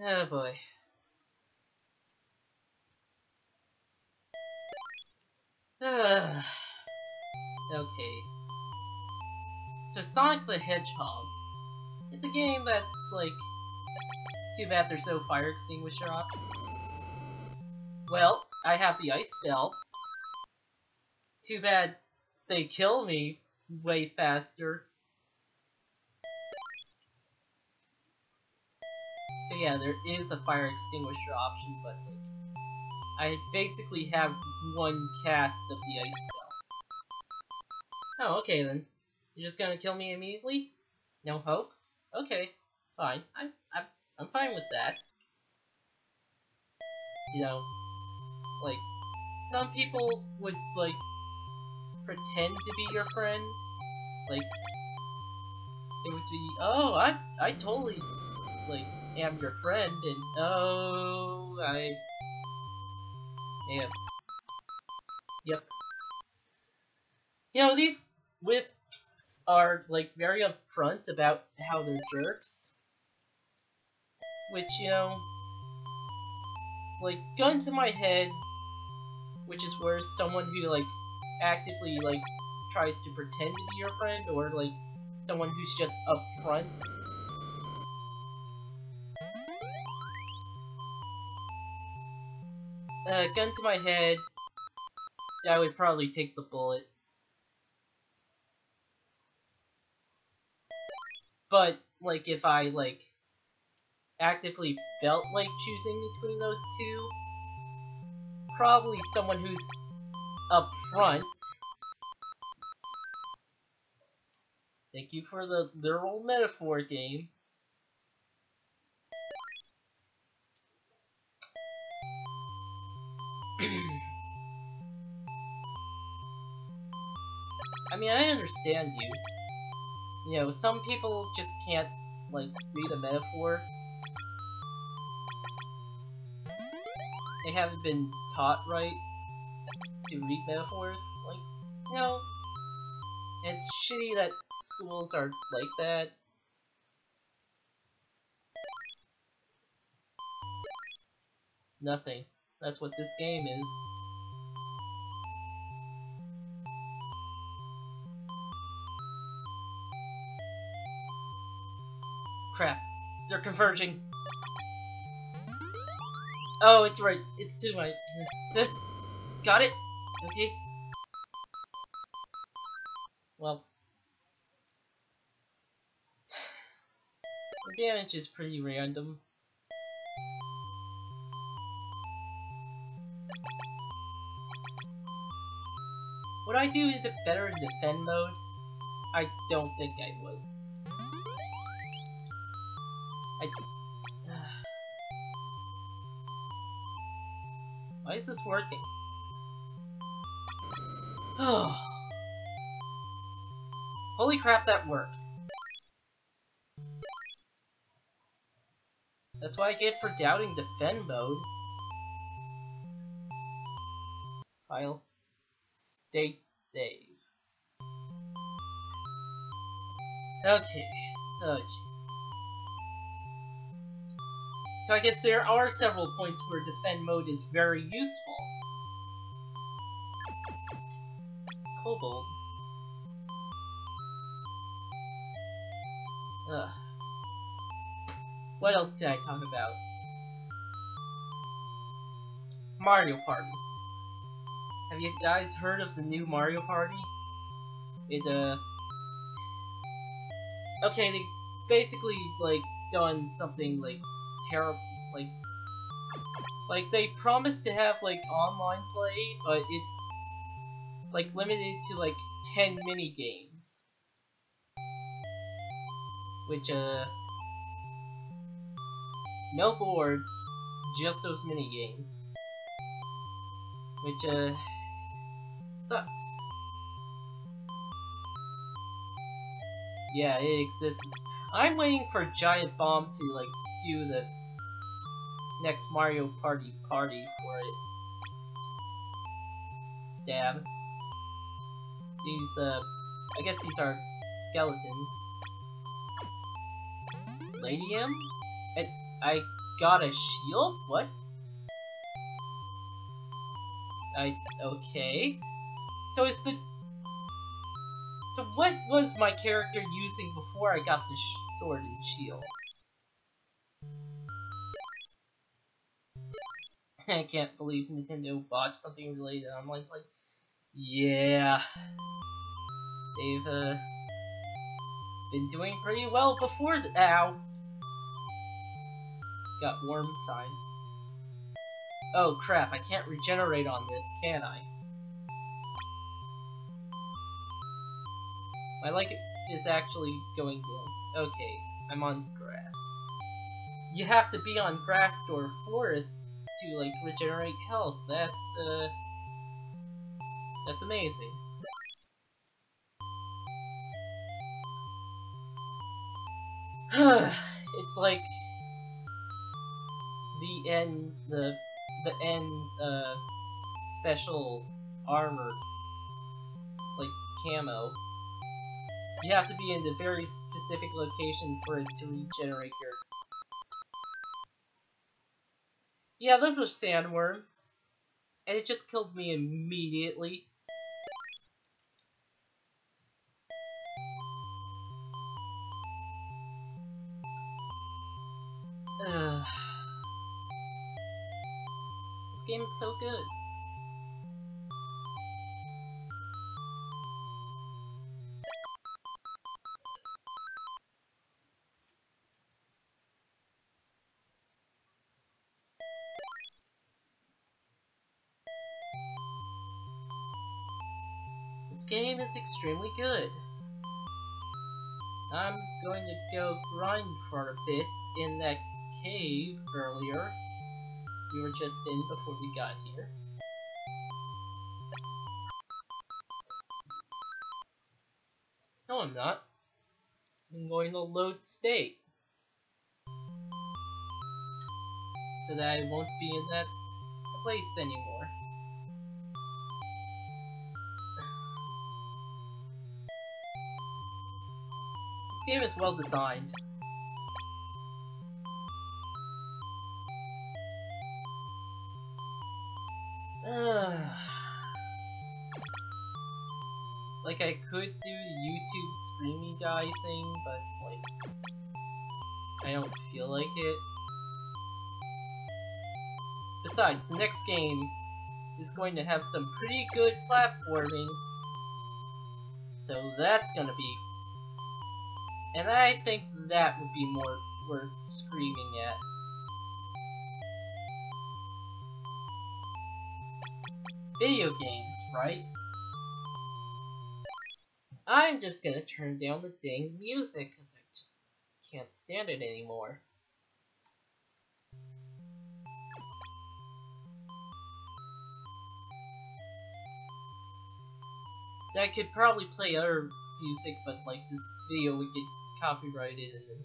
Oh boy. Okay. So Sonic the Hedgehog. It's a game that's like... Too bad there's no fire extinguisher option. Well, I have the ice spell. Too bad they kill me way faster. So yeah, there is a fire extinguisher option, but like, I basically have one cast of the ice spell. Oh, okay then. You're just gonna kill me immediately? No hope? Okay, fine. I'm fine with that. You know, like, some people would, like, pretend to be your friend. Like, it would be, oh, I totally, like, am your friend, and oh, I am. Yep. You know, these wisps are, like, very upfront about how they're jerks. Which, you know, like, gun to my head, which is worse, someone who, like, actively, like, tries to pretend to be your friend, or, like, someone who's just upfront. Gun to my head, I would probably take the bullet. But, like, if I, like, actively felt like choosing between those two, probably someone who's upfront. Thank you for the literal metaphor game. I mean, I understand you. You know, some people just can't, like, read a metaphor. They haven't been taught right to read metaphors. Like, you know, it's shitty that schools are like that. Nothing. That's what this game is. Crap. They're converging. Oh, it's right. It's to my... Got it? Okay. Well. The damage is pretty random. Would I do it better in defend mode? I don't think I would. Why is this working? Oh. Holy crap, that worked. That's what I get for doubting defend mode. File. State save. Okay. Oh, jeez. So I guess there are several points where defend mode is very useful. Kobold. Ugh. What else can I talk about? Mario Party. Have you guys heard of the new Mario Party? Okay, they basically, like, done something, like, terrible, like, they promised to have, like, online play, but it's, like, limited to, like, 10 mini-games. Which, no boards, just those mini-games. Which, sucks. Yeah, it exists. I'm waiting for Giant Bomb to, like, do the next Mario Party for it. Stab. These, I guess these are skeletons. Lady M? I got a shield? What? Okay. So so what was my character using before I got the sword and shield? I can't believe Nintendo botched something related to online play. Yeah. They've, been doing pretty well before ow. Got worm sign. Oh crap, I can't regenerate on this, can I? My life is actually going down. Okay, I'm on grass. You have to be on grass or forest to, like, regenerate health. That's amazing. It's like the end's special armor, like camo. You have to be in a very specific location for it to regenerate your. Yeah, those are sandworms, and it just killed me immediately. This game is so good. This game is extremely good. I'm going to go grind for a bit in that cave earlier. We were just in before we got here. No, I'm not. I'm going to load state. So that I won't be in that place anymore. This game is well designed. Like, I could do the YouTube screamy guy thing, but, like, I don't feel like it. Besides, the next game is going to have some pretty good platforming, so that's gonna be... And I think that would be more worth screaming at. Video games, right? I'm just gonna turn down the dang music, because I just can't stand it anymore. I could probably play other music, but like this video would get copyrighted, and then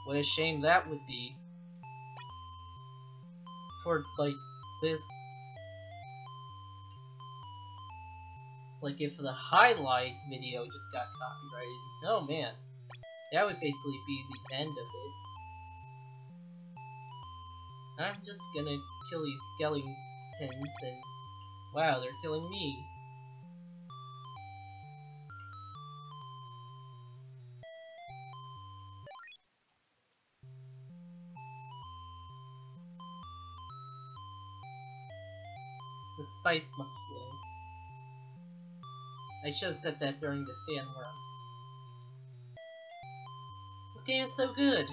what a shame that would be for like this. Like if the Hydlide video just got copyrighted, oh man, that would basically be the end of it. I'm just gonna kill these skeletons, and wow, they're killing me. The spice must win. I should have said that during the sandworms. This game is so good.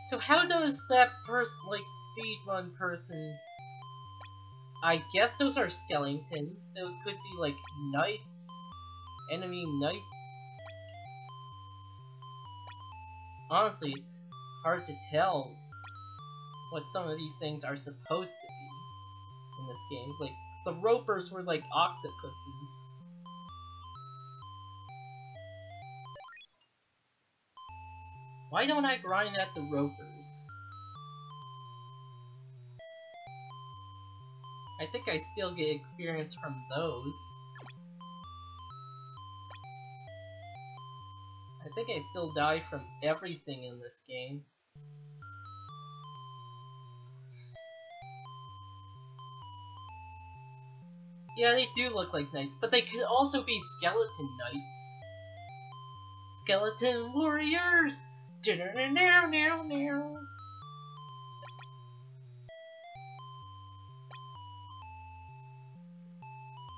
So how does that person, like, speedrun person... I guess those are skeletons. Those could be, like, knights. Enemy knights. Honestly, it's hard to tell what some of these things are supposed to be in this game. Like, the ropers were like octopuses. Why don't I grind at the ropers? I think I still get experience from those. I think I still die from everything in this game. Yeah, they do look like knights, but they could also be skeleton knights. Skeleton warriors!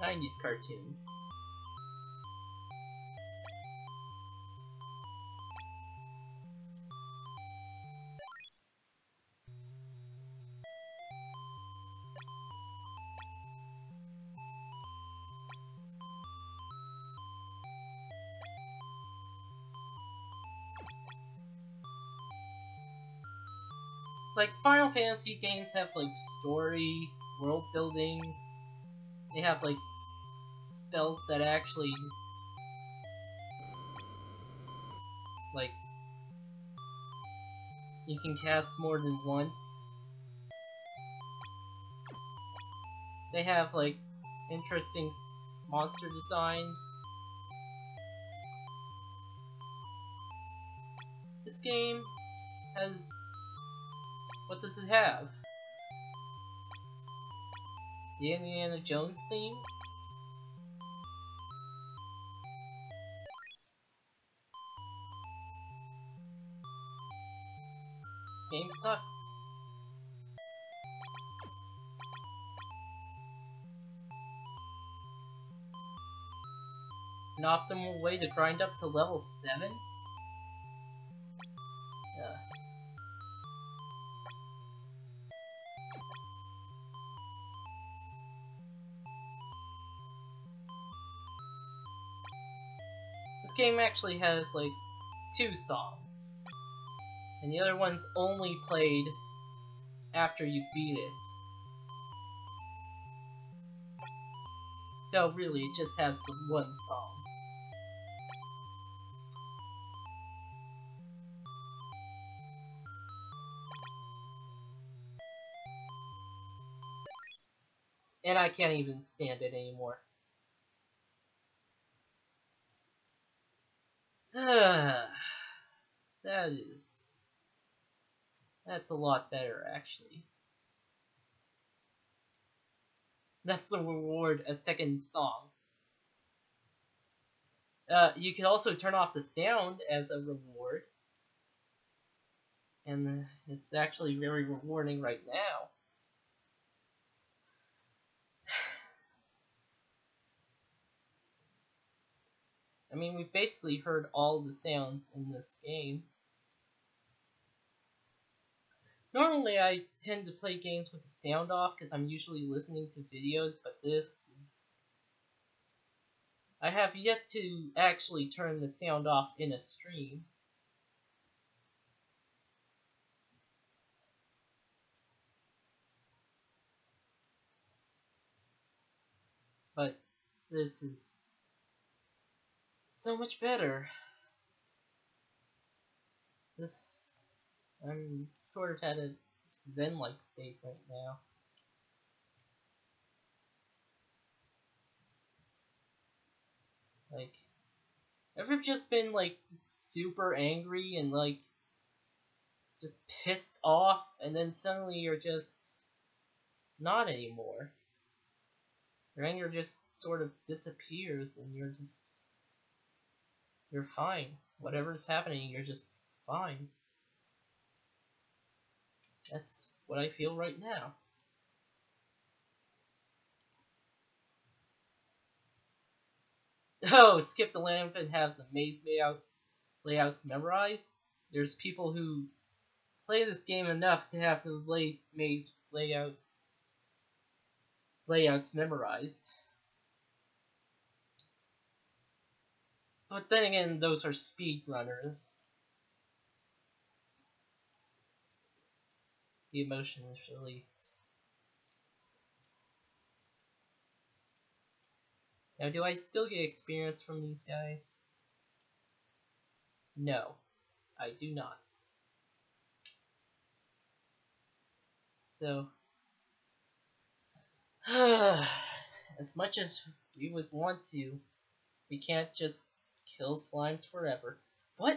90s cartoons. Like, Final Fantasy games have, like, story, world building. They have, like, spells that actually, like, you can cast more than once. They have, like, interesting monster designs. This game has... what does it have? The Indiana Jones theme? This game sucks. An optimal way to grind up to level 7? This game actually has, like, 2 songs. And the other one's only played after you beat it. So really, it just has the one song. And I can't even stand it anymore. That's a lot better, actually. That's the reward, a second song. You can also turn off the sound as a reward. And it's actually very rewarding right now. I mean, we've basically heard all the sounds in this game. Normally, I tend to play games with the sound off because I'm usually listening to videos, but this is... I have yet to actually turn the sound off in a stream. But this is so much better. This, I'm sort of at a zen-like state right now. Like, ever just been like super angry and like just pissed off, and then suddenly you're just not anymore. Your anger just sort of disappears, and you're fine. Whatever's happening, you're just fine. That's what I feel right now. Oh, skip the lamp and have the maze layouts memorized? There's people who play this game enough to have the maze layouts memorized. But then again, those are speedrunners. The emotion is released. Now, do I still get experience from these guys? No, I do not. So, as much as we would want to, we can't just kill slimes forever. Why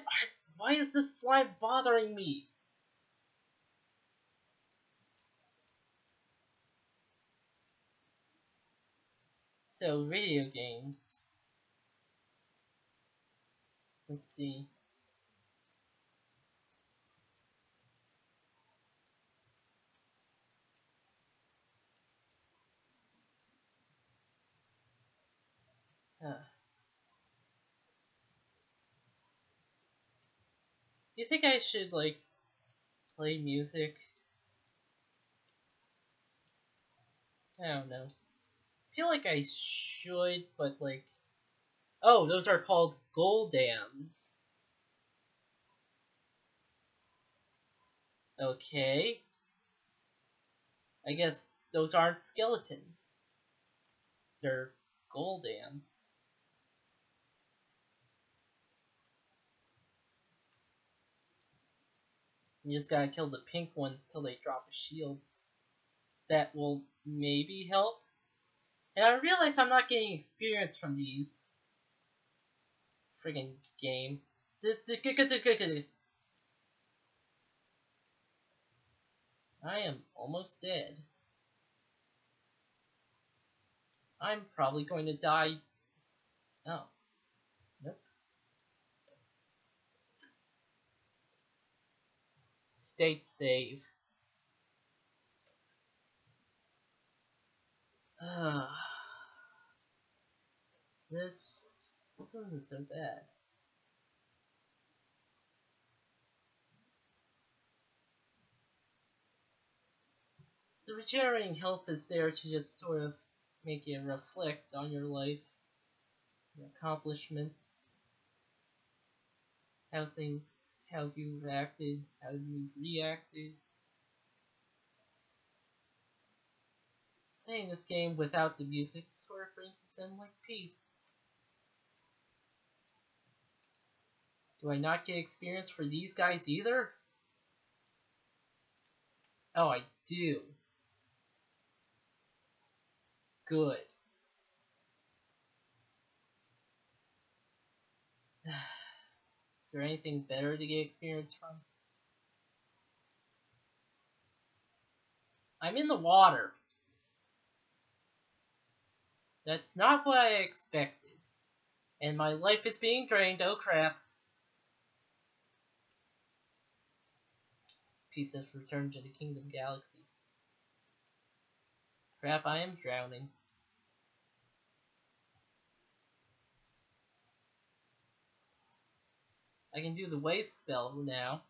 is this slime bothering me? So, video games. Let's see. You think I should, like, play music? I don't know. I feel like I should, but, like... Oh, those are called gold dams. Okay. I guess those aren't skeletons. They're gold dams. You just gotta kill the pink ones till they drop a shield. That will maybe help. And I realize I'm not getting experience from these. Friggin' game. I am almost dead. I'm probably going to die. Oh. Nope. State save. This isn't so bad. The regenerating health is there to just sort of make you reflect on your life, your accomplishments, how you've acted, how you've reacted. Playing this game without the music sort of brings us in like peace. Do I not get experience for these guys either? Oh, I do. Good. Is there anything better to get experience from? I'm in the water. That's not what I expected. And my life is being drained, oh crap. Peace has returned to the Kingdom Galaxy. Crap, I am drowning. I can do the wave spell now.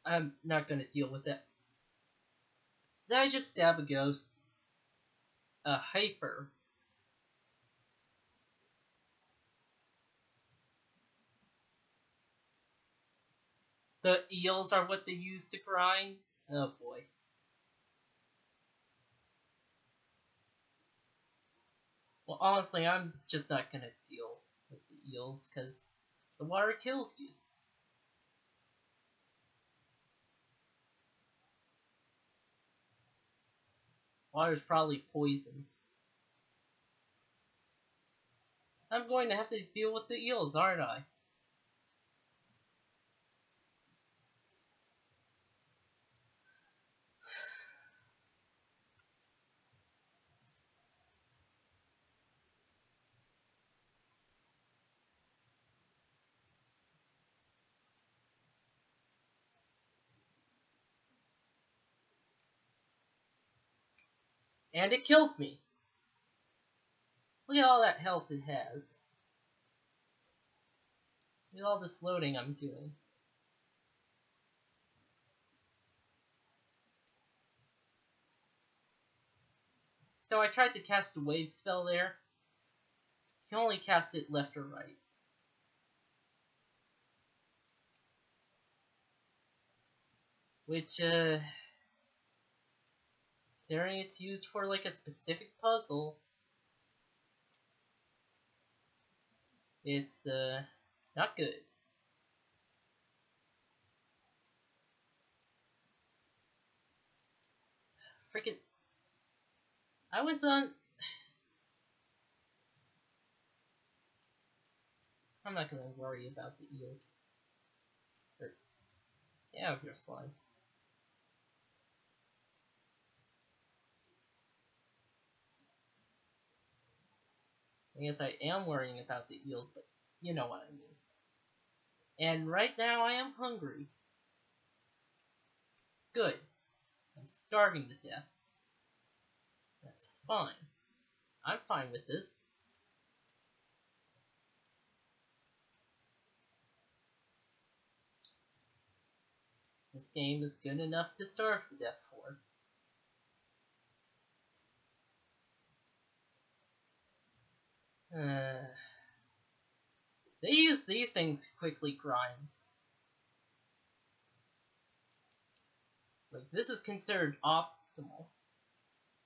I'm not gonna deal with that. Did I just stab a ghost? a hyper. The eels are what they use to grind? Oh boy. Well, honestly, I'm just not gonna deal with the eels, because the water kills you. Water's probably poison. I'm going to have to deal with the eels, aren't I? And it killed me. Look at all that health it has. Look at all this loading I'm doing. So I tried to cast a wave spell there. You can only cast it left or right. Which, considering it's used for like a specific puzzle, it's, not good. Freaking, I was on, I'm not gonna worry about the eels. Or, get out of here, slime. I guess I am worrying about the eels, but you know what I mean. And right now I am hungry. Good. I'm starving to death. That's fine. I'm fine with this. This game is good enough to starve to death for. They use these things to quickly grind. Like, this is considered optimal.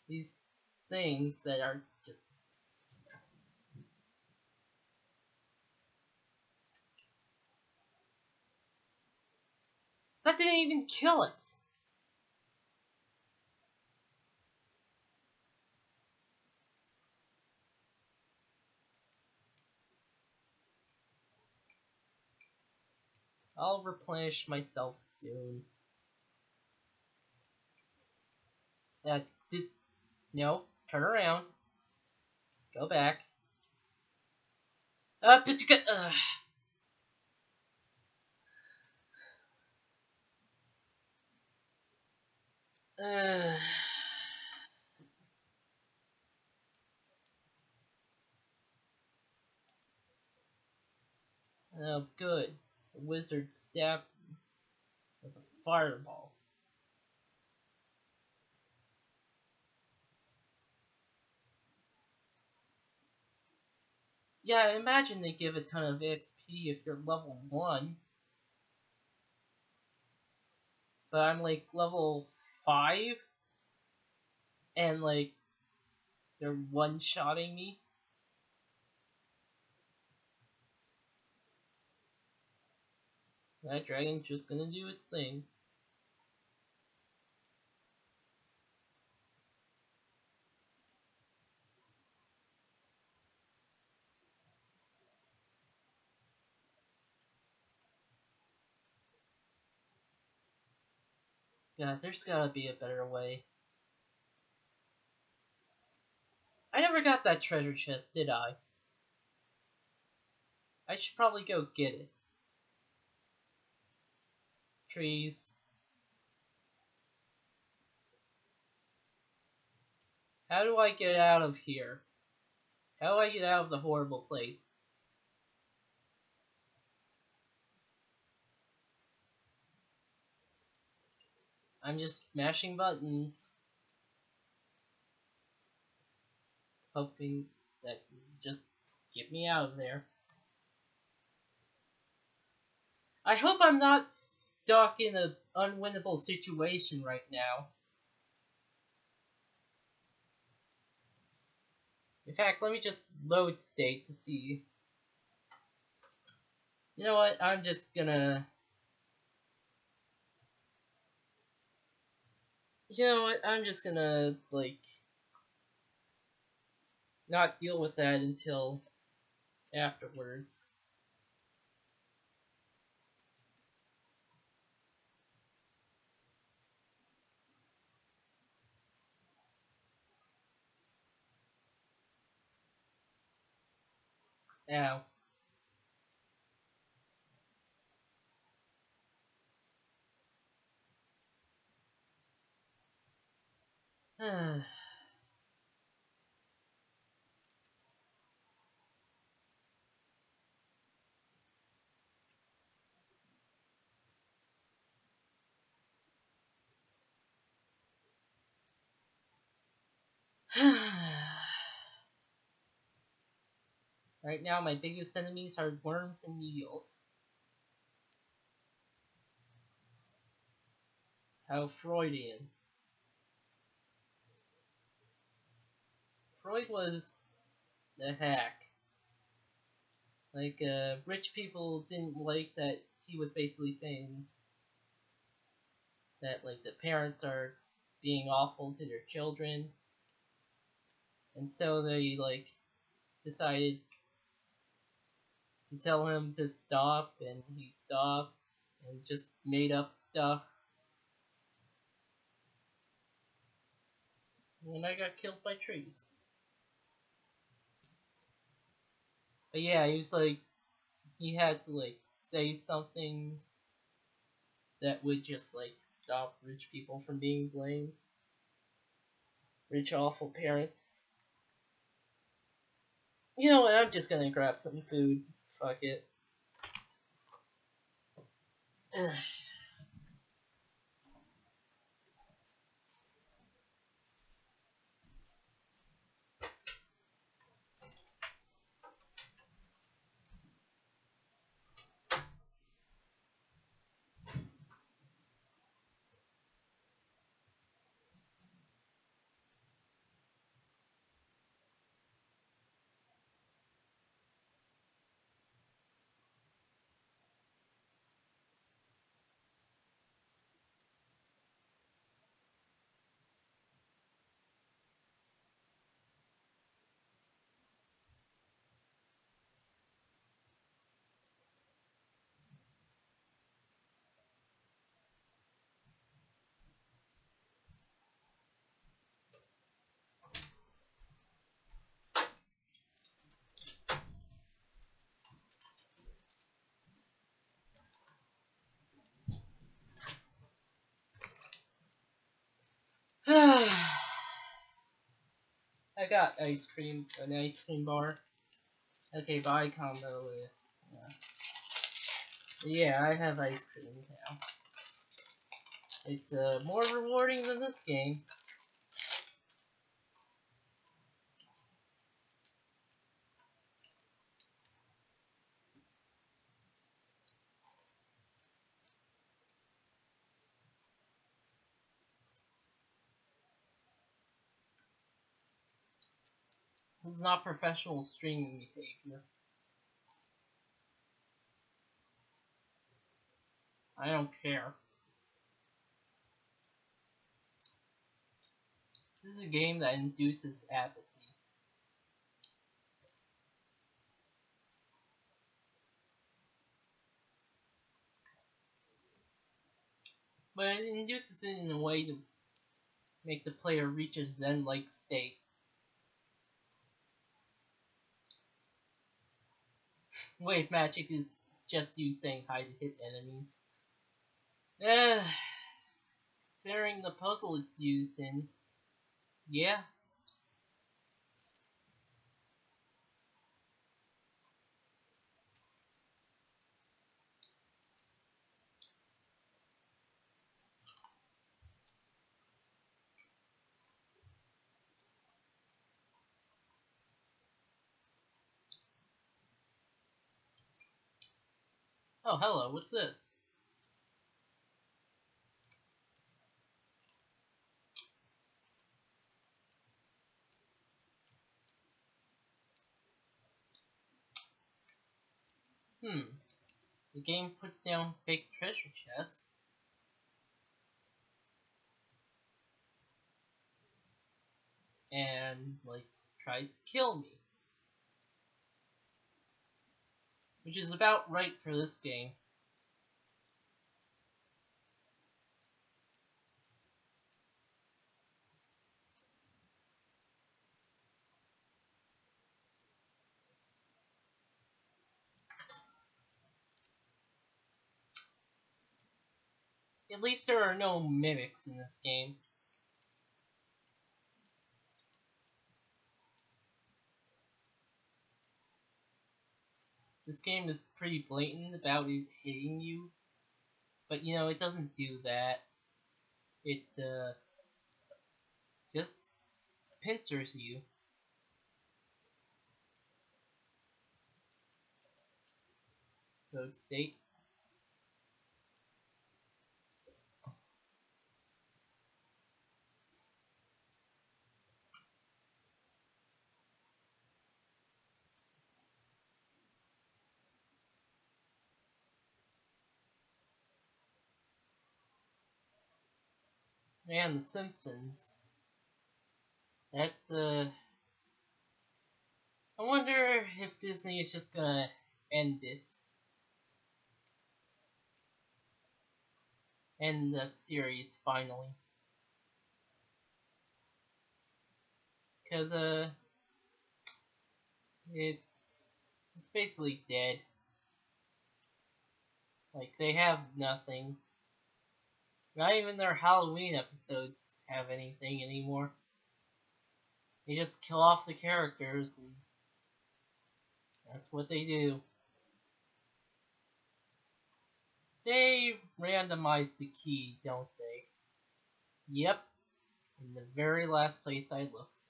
These things that are just... That didn't even kill it! I'll replenish myself soon. No, turn around. Go back. Oh, good. The wizard stabbed me with a fireball. Yeah, I imagine they give a ton of XP if you're level 1. But I'm like level 5, and like they're one-shotting me. That dragon's just gonna do its thing. God, there's gotta be a better way. I never got that treasure chest, did I? I should probably go get it. Trees. How do I get out of here? How do I get out of the horrible place? I'm just mashing buttons. hoping that you just get me out of there. I hope I'm not stuck in an unwinnable situation right now. In fact, let me just load state to see. You know what? I'm just gonna. You know what? I'm just gonna, like, not deal with that until afterwards. Now. Right now, my biggest enemies are worms and eels. How Freudian. Freud was a hack. Like, rich people didn't like that he was basically saying that, like, the parents are being awful to their children. And so they, like, decided to tell him to stop, and he stopped and just made up stuff. And I got killed by trees. But yeah, he was like, he had to, like, say something that would just, like, stop rich people from being blamed. Rich, awful parents. You know what, I'm just gonna grab some food. Fuck it. I got an ice cream bar. Okay, buy combo. Yeah, I have ice cream now. It's more rewarding than this game. This is not professional streaming behavior. I don't care. This is a game that induces apathy. But it induces it in a way to make the player reach a zen-like state. Wave magic is just you saying hi to hit enemies. Considering the puzzle it's used in, yeah. Oh, hello, what's this? The game puts down fake treasure chests. And, like, tries to kill me. Which is about right for this game. At least there are no mimics in this game. This game is pretty blatant about it hitting you. But, you know, it doesn't do that. It, just pincers you. Road state. And The Simpsons. That's, I wonder if Disney is just gonna end it. End that series, finally. Because, it's basically dead. Like, they have nothing. Not even their Halloween episodes have anything anymore. They just kill off the characters, and that's what they do. They randomize the key, don't they? Yep, in the very last place I looked.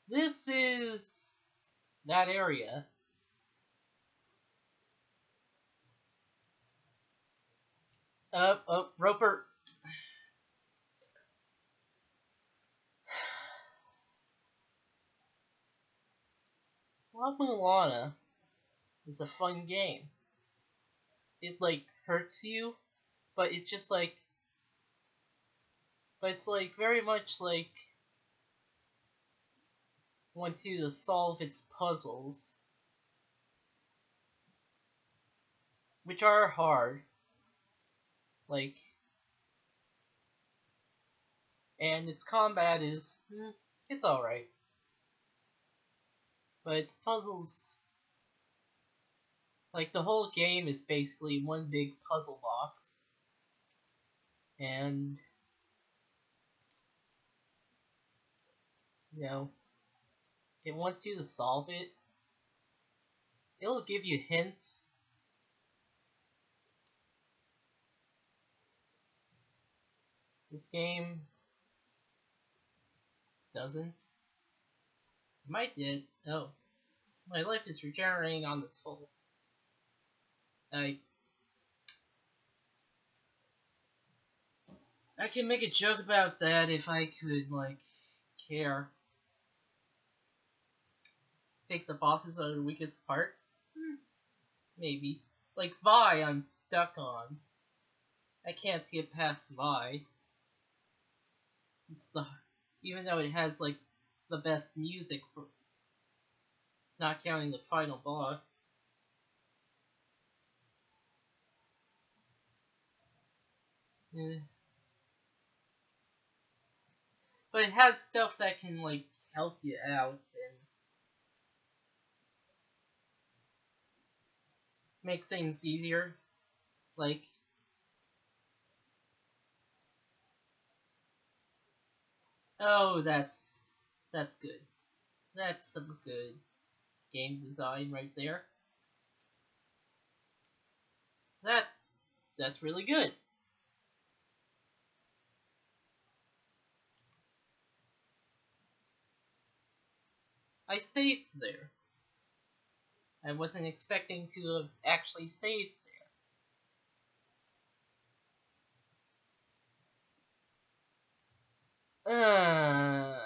This is that area. Roper. La Mulana is a fun game. It, like, hurts you, but it's just like, but it's like very much like wants you to solve its puzzles, which are hard. Like, and its combat is, it's alright. But its puzzles, like, the whole game is basically one big puzzle box. And, you know, it wants you to solve it. It'll give you hints. This game doesn't. It might did. Oh. My life is regenerating on this hole. I can make a joke about that if I could, like, care. Think the bosses are the weakest part? Maybe. Like Vi, I'm stuck on. I can't get past Vi. It's the, even though it has, like, the best music, for not counting the final boss. But it has stuff that can, like, help you out and make things easier. Like, oh, that's good. That's some good game design right there. That's really good. I saved there. I wasn't expecting to have actually saved there. Uh,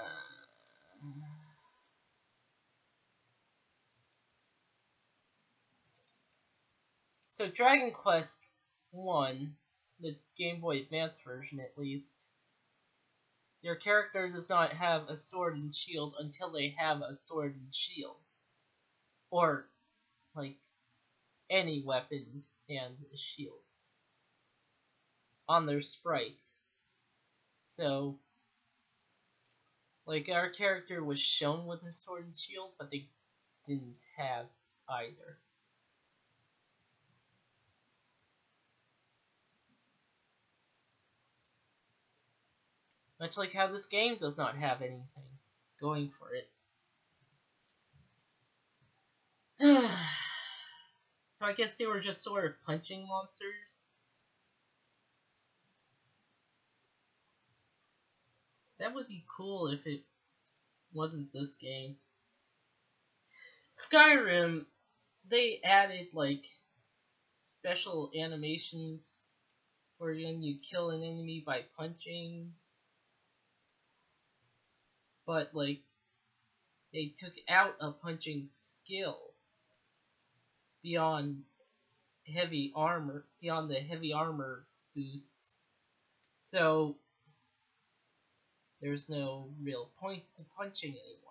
so Dragon Quest 1, the Game Boy Advance version at least, your character does not have a sword and shield until they have a sword and shield. Or, like, any weapon and a shield on their sprite. So, like, our character was shown with a sword and shield, but they didn't have either. Much like how this game does not have anything going for it. So I guess they were just sort of punching monsters. That would be cool if it wasn't this game. Skyrim, they added like special animations where when you kill an enemy by punching, but like they took out a punching skill beyond beyond the heavy armor boosts. So there's no real point to punching anymore.